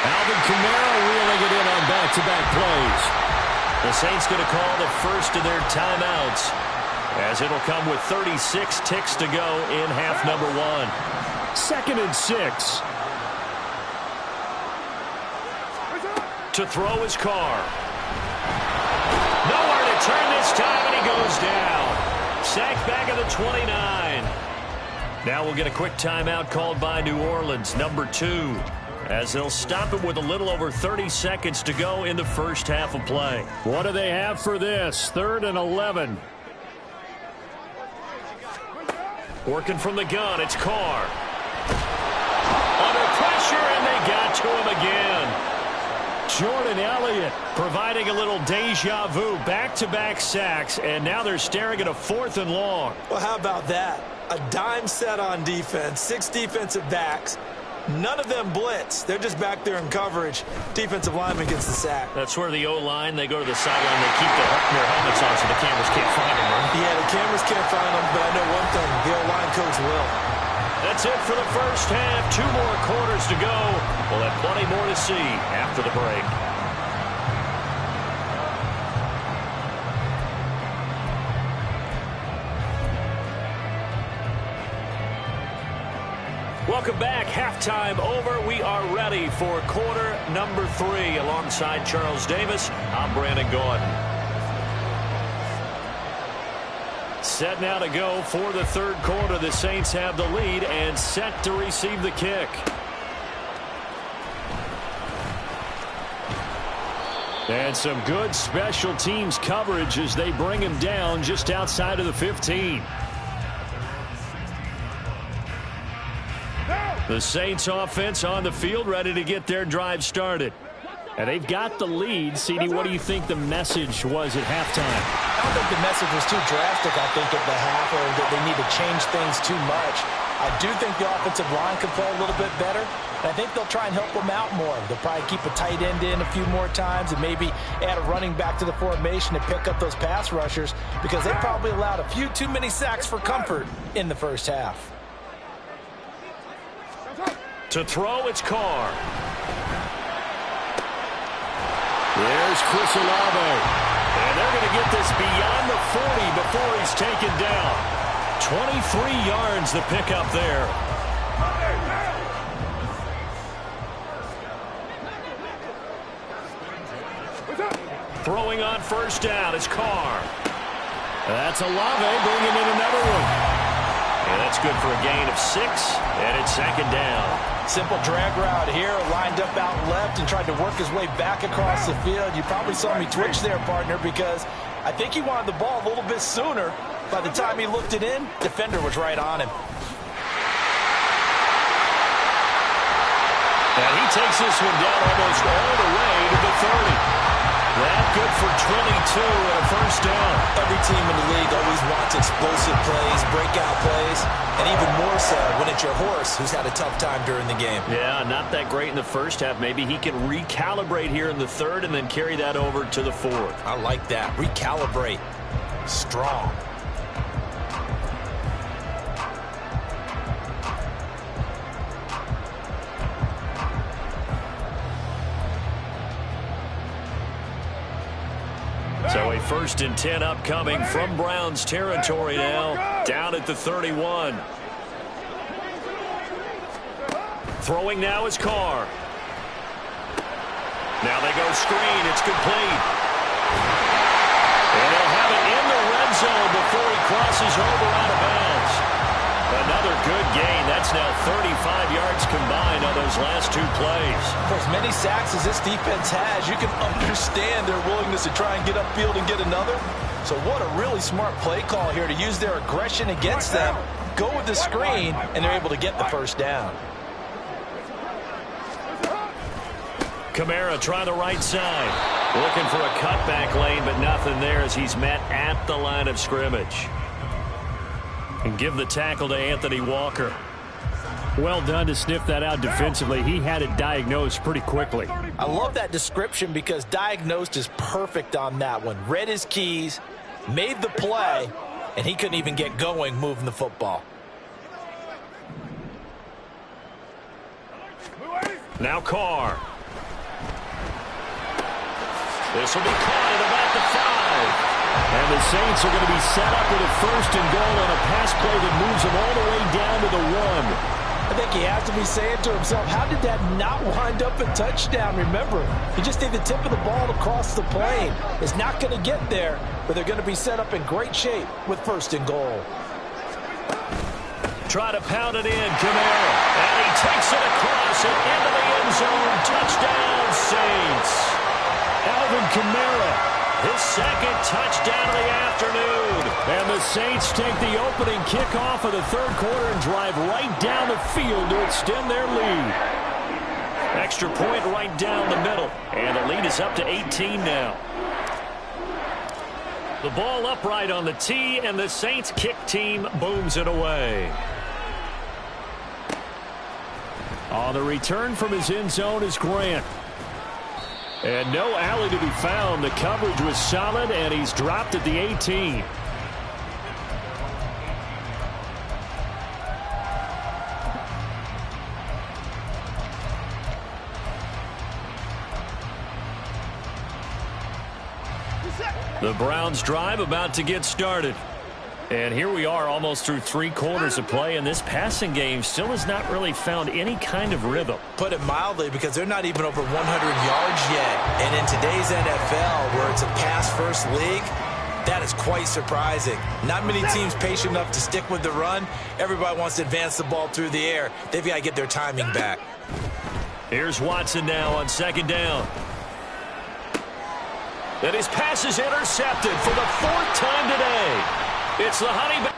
Alvin Kamara reeling it in on back-to-back plays. The Saints going to call the first of their timeouts, as it'll come with 36 ticks to go in half number 1. 2nd and 6. To throw is Carr. Nowhere to turn this time, and he goes down. Sacked back at the 29. Now we'll get a quick timeout called by New Orleans, number 2, as they'll stop it with a little over 30 seconds to go in the first half of play. What do they have for this? 3rd and 11. Working from the gun, it's Carr. Under pressure, and they got to him again. Jordan Elliott providing a little deja vu, back-to-back sacks, and now they're staring at a 4th and long. Well, how about that? A dime set on defense, 6 defensive backs. None of them blitz. They're just back there in coverage. Defensive lineman gets the sack. That's where the O-line, they go to the sideline, they keep their helmets on so the cameras can't find them, right? Yeah, the cameras can't find them, but I know one thing, the O-line coach will. That's it for the first half. 2 more quarters to go. We'll have plenty more to see after the break. Welcome back. Halftime over. We are ready for quarter number 3. Alongside Charles Davis, I'm Brandon Gordon. Set now to go for the third quarter. The Saints have the lead and set to receive the kick. And some good special teams coverage as they bring him down just outside of the 15. The Saints offense on the field, ready to get their drive started. And they've got the lead. CD, what do you think the message was at halftime? I don't think the message was too drastic, I think, at the half, or that they need to change things too much. I do think the offensive line could play a little bit better. And I think they'll try and help them out more. They'll probably keep a tight end in a few more times and maybe add a running back to the formation to pick up those pass rushers, because they probably allowed a few too many sacks for comfort in the first half. To throw, it's Carr. There's Chris Olave. And they're going to get this beyond the 40 before he's taken down. 23 yards the pickup there. Throwing on first down, it's Carr. That's Olave bringing in another one. And that's good for a gain of 6, and it's second down. Simple drag route here, lined up out left and tried to work his way back across the field. You probably saw me twitch there, partner, because I think he wanted the ball a little bit sooner. By the time he looked it in, defender was right on him. And he takes this one down almost all the way to the 30. That good for 22 and a first down. Every team in the league always wants explosive plays, breakout plays, and even more so when it's your horse who's had a tough time during the game. Yeah, not that great in the first half. Maybe he can recalibrate here in the third and then carry that over to the fourth. I like that. Recalibrate. Strong. So a 1st and 10 upcoming from Browns territory now, down at the 31. Throwing now is Carr. Now they go screen. It's complete. And they'll have it in the red zone before he crosses over out of bounds. Another good gain. That's now 35 yards combined on those last 2 plays. For as many sacks as this defense has, you can understand their willingness to try and get upfield and get another. So what a really smart play call here to use their aggression against them, go with the screen, and they're able to get the first down. Kamara trying the right side. Looking for a cutback lane, but nothing there as he's met at the line of scrimmage. And give the tackle to Anthony Walker. Well done to sniff that out defensively. He had it diagnosed pretty quickly. I love that description because diagnosed is perfect on that one. Read his keys, made the play, and he couldn't even get going moving the football. Now Carr. This will be caught at about the 5. And the Saints are going to be set up with a 1st and goal on a pass play that moves them all the way down to the 1. I think he has to be saying to himself, how did that not wind up a touchdown? Remember, he just did the tip of the ball across the plane. It's not going to get there, but they're going to be set up in great shape with 1st and goal. Try to pound it in, Kamara. And he takes it across and into the end zone. Touchdown, Saints. Alvin Kamara. His 2nd touchdown of the afternoon. And the Saints take the opening kickoff of the 3rd quarter and drive right down the field to extend their lead. Extra point right down the middle. And the lead is up to 18 now. The ball upright on the tee, and the Saints kick team booms it away. On the return from his end zone is Grant. And no alley to be found. The coverage was solid, and he's dropped at the 18. The Browns drive about to get started. And here we are almost through 3 quarters of play, and this passing game still has not really found any kind of rhythm. Put it mildly, because they're not even over 100 yards yet. And in today's NFL, where it's a pass-first league, that is quite surprising. Not many teams patient enough to stick with the run. Everybody wants to advance the ball through the air. They've got to get their timing back. Here's Watson now on 2nd down. And his pass is intercepted for the 4th time today. It's the Honey Badger.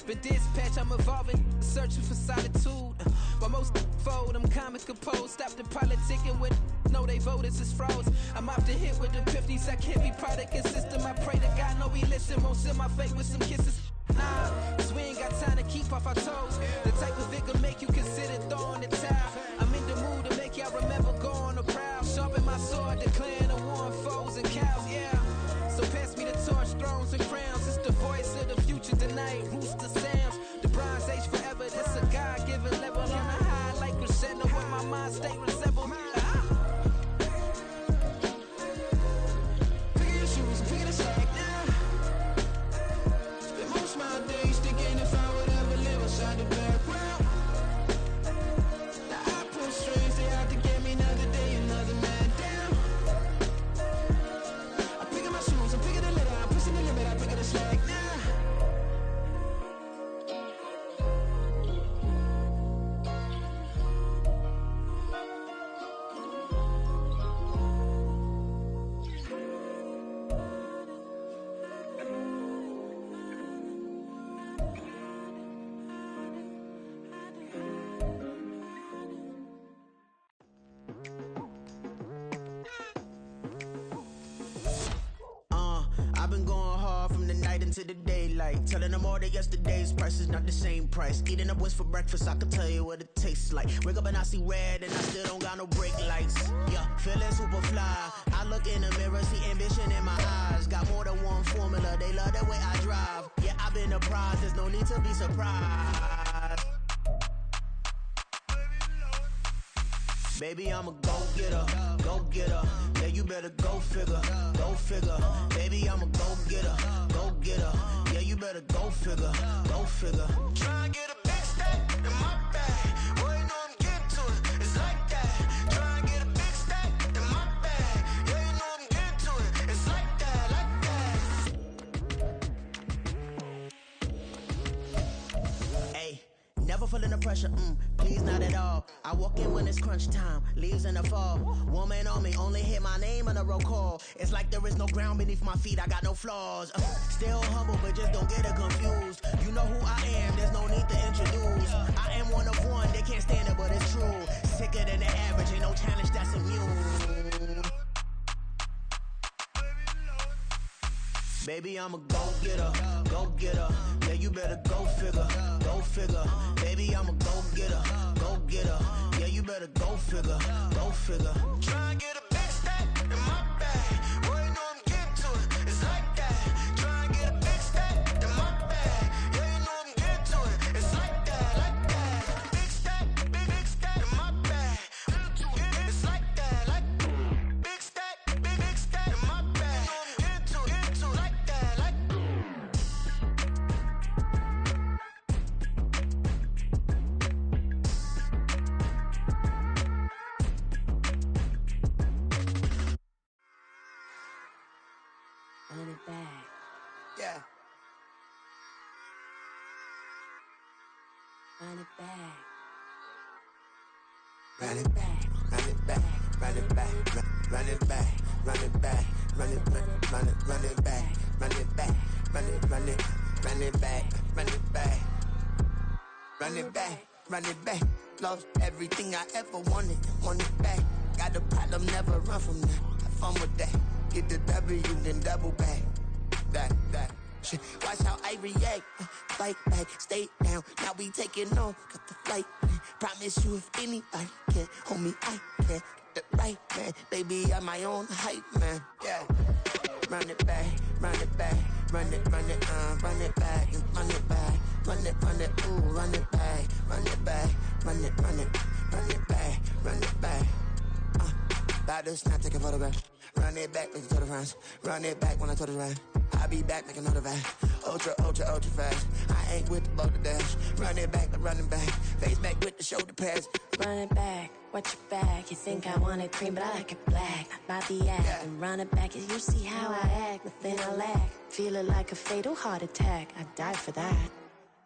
Been dispatched, I'm evolving, searching for solitude. While most fold, I'm comic composed. Stop the politicking with no, they voters is frauds. I'm often hit with the 50s, I can't be product and system. I pray to God, no, we listen. Won't seal my fate with some kisses. Nah, cause we ain't got time to keep off our toes. The type of vigor make you consider throwing the towel. I'm in the mood to make y'all remember going to proud. Sharpen my sword, declaring the war on foes and cows, yeah. So pass me the torch, thrones and crowns. It's the voice of the future tonight. Rooster sounds. The Bronze Age forever. This a God-given level on a high like crescendo. When my mind stay resemble. Pick your shoes and pick the slack now. Spend most of my days thinking if I would ever live outside the background. Now I pull strings, they out to get me another day, another man down. I'm picking my shoes, I'm picking the litter, I'm pushing the limit, I'm picking the slack now. I've been going hard from the night into the daylight. Telling them all that yesterday's price is not the same price. Eating up wings for breakfast, I can tell you what it tastes like. Wake up and I see red and I still don't got no brake lights. Yeah, feeling super fly. I look in the mirror, see ambition in my eyes. Got more than one formula, they love the way I drive. Yeah, I've been a prize, there's no need to be surprised. Baby, I'm a go-getter, go-getter. Yeah, you better go figure, go figure. Baby, I'm a go-getter, go-getter. Yeah, you better go figure, go figure. Try and get a big stack in my bag. Boy, you know I'm getting to it, it's like that. Try and get a big stack in my bag. Yeah, you know I'm getting to it, it's like that, like that. Hey, never feeling the pressure, please not at all. I walk in when it's crunch time, leaves in the fall. Woman on me, only hit my name on a roll call. It's like there is no ground beneath my feet, I got no flaws. Still humble, but just don't get it confused. You know who I am, there's no need to introduce. I am one of one, they can't stand it, but it's true. Sicker than the average, ain't no challenge that's immune. Baby, I'm a go-getter, go-getter. Yeah, you better go figure, go figure. Baby, I'm a go-getter, go-getter. Yeah, you better go figure, go figure. Try and get a big stack in my bag. Boy, you know I'm getting to it, it's like that. Try and get a big stack in my bag. Yeah, you know I'm getting to it, it's like that, like that. Big stack, big stack in my bag. It's like that, like big stack in my bag. You know I'm getting to Yeah. Run it back. Run it back. Run it back. Run it back. Run it back. Run it back. Run it back. Run it back. Run it back. Run it run it run it back. Run it back. Run it back. Run it back. Lost everything I ever wanted. Want it back. Got a problem, never run from that. Have fun with that. Get the W, then double back. That. Shit. Watch how I react. Fight back, stay down. Now we taking off. Got the flight. Promise you if anybody can hold me, I can. Get the right man. Baby, I'm my own hype man. Yeah. Run it back, run it back. Run it back, and run it back. Run it, ooh, run it back. Run it back, run it back, run it back. About to snap, take a photograph. Run it back, make it to the friends. Run it back when I told it right. I'll be back, make another back. Ultra fast. I ain't with the boulder dash. Run it back, running back. Face back with the shoulder pads. Run it back, watch your back. You think I want it cream, but I like it black. Bobby act and run it back. As you see how I act, nothing I lack. Feeling like a fatal heart attack. I die for that.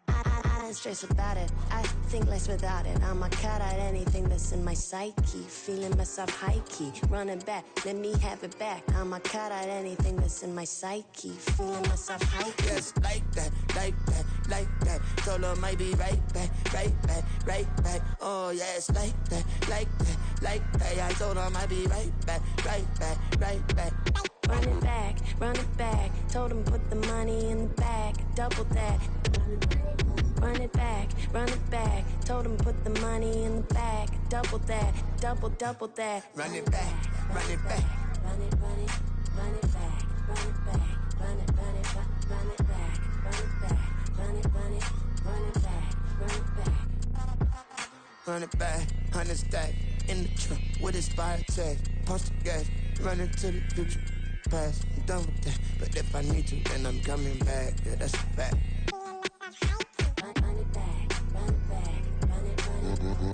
I don't stress about it. I think less without it. I'ma cut out anything that's in my psyche. Feeling myself high key. Running back, let me have it back. I'ma cut out anything that's in my psyche. Feeling myself high key. Yes, like that. Told her might be right back. Oh, yes, like that. I told her might be right back. Run it back. Told him put the money in the bag. Double that. Run it back. Told him put the money in the bag. Double that. Double that. Run it back. Run it back. Run it back. Run it back. Run it back. Run it back. Run it back. Run it back. Run it back. 100 stack in the trunk with his fire tag. Punch the gas. Running to the future. Past. I'm done with that. But if I need to, then I'm coming back. Yeah, that's a fact. Run it back. Run it back. Run it back.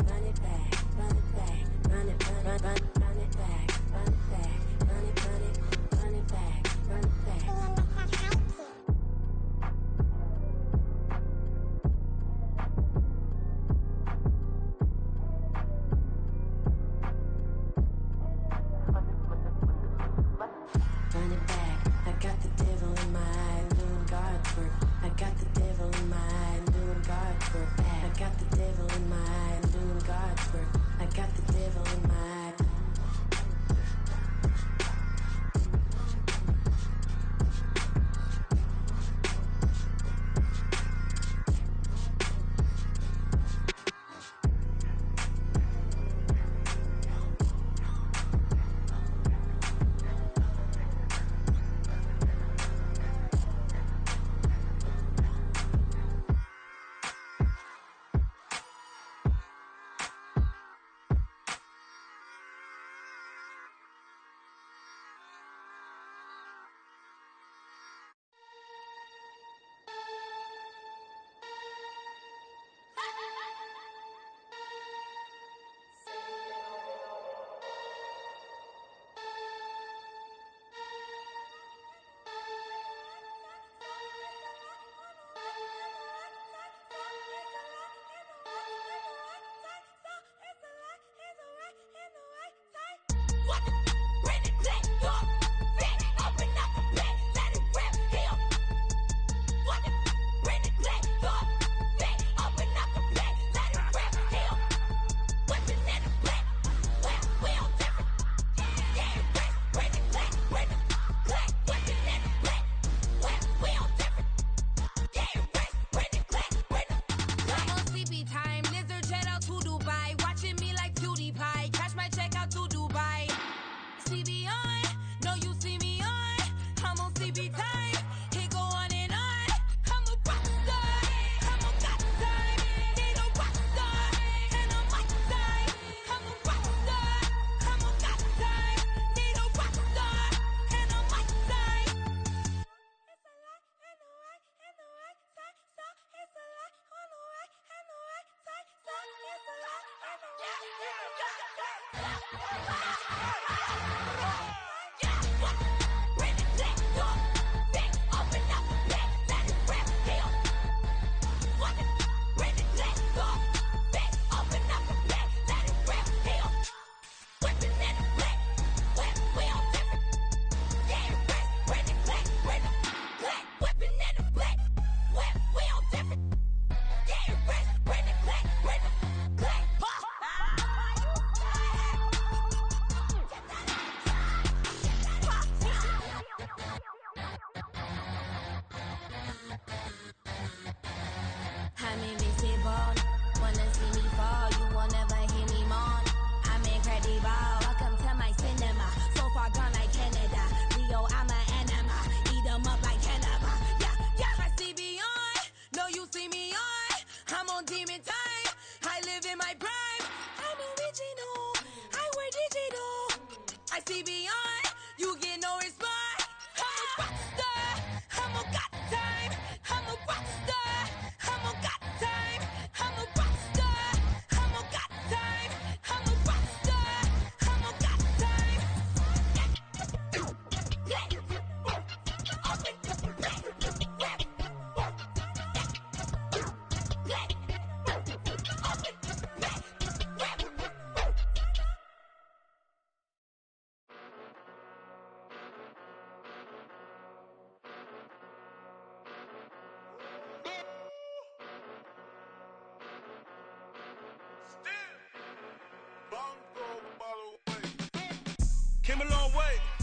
Run it back. Run it back. Run it back. Run it back. Run it back. Run it back. Run it back. Run it back. Run it back. I got the devil in my eye, doing God's work. I got the devil in my eye, doing God's work. I got the devil in my eye, doing God's work. I got the devil in my eye. way.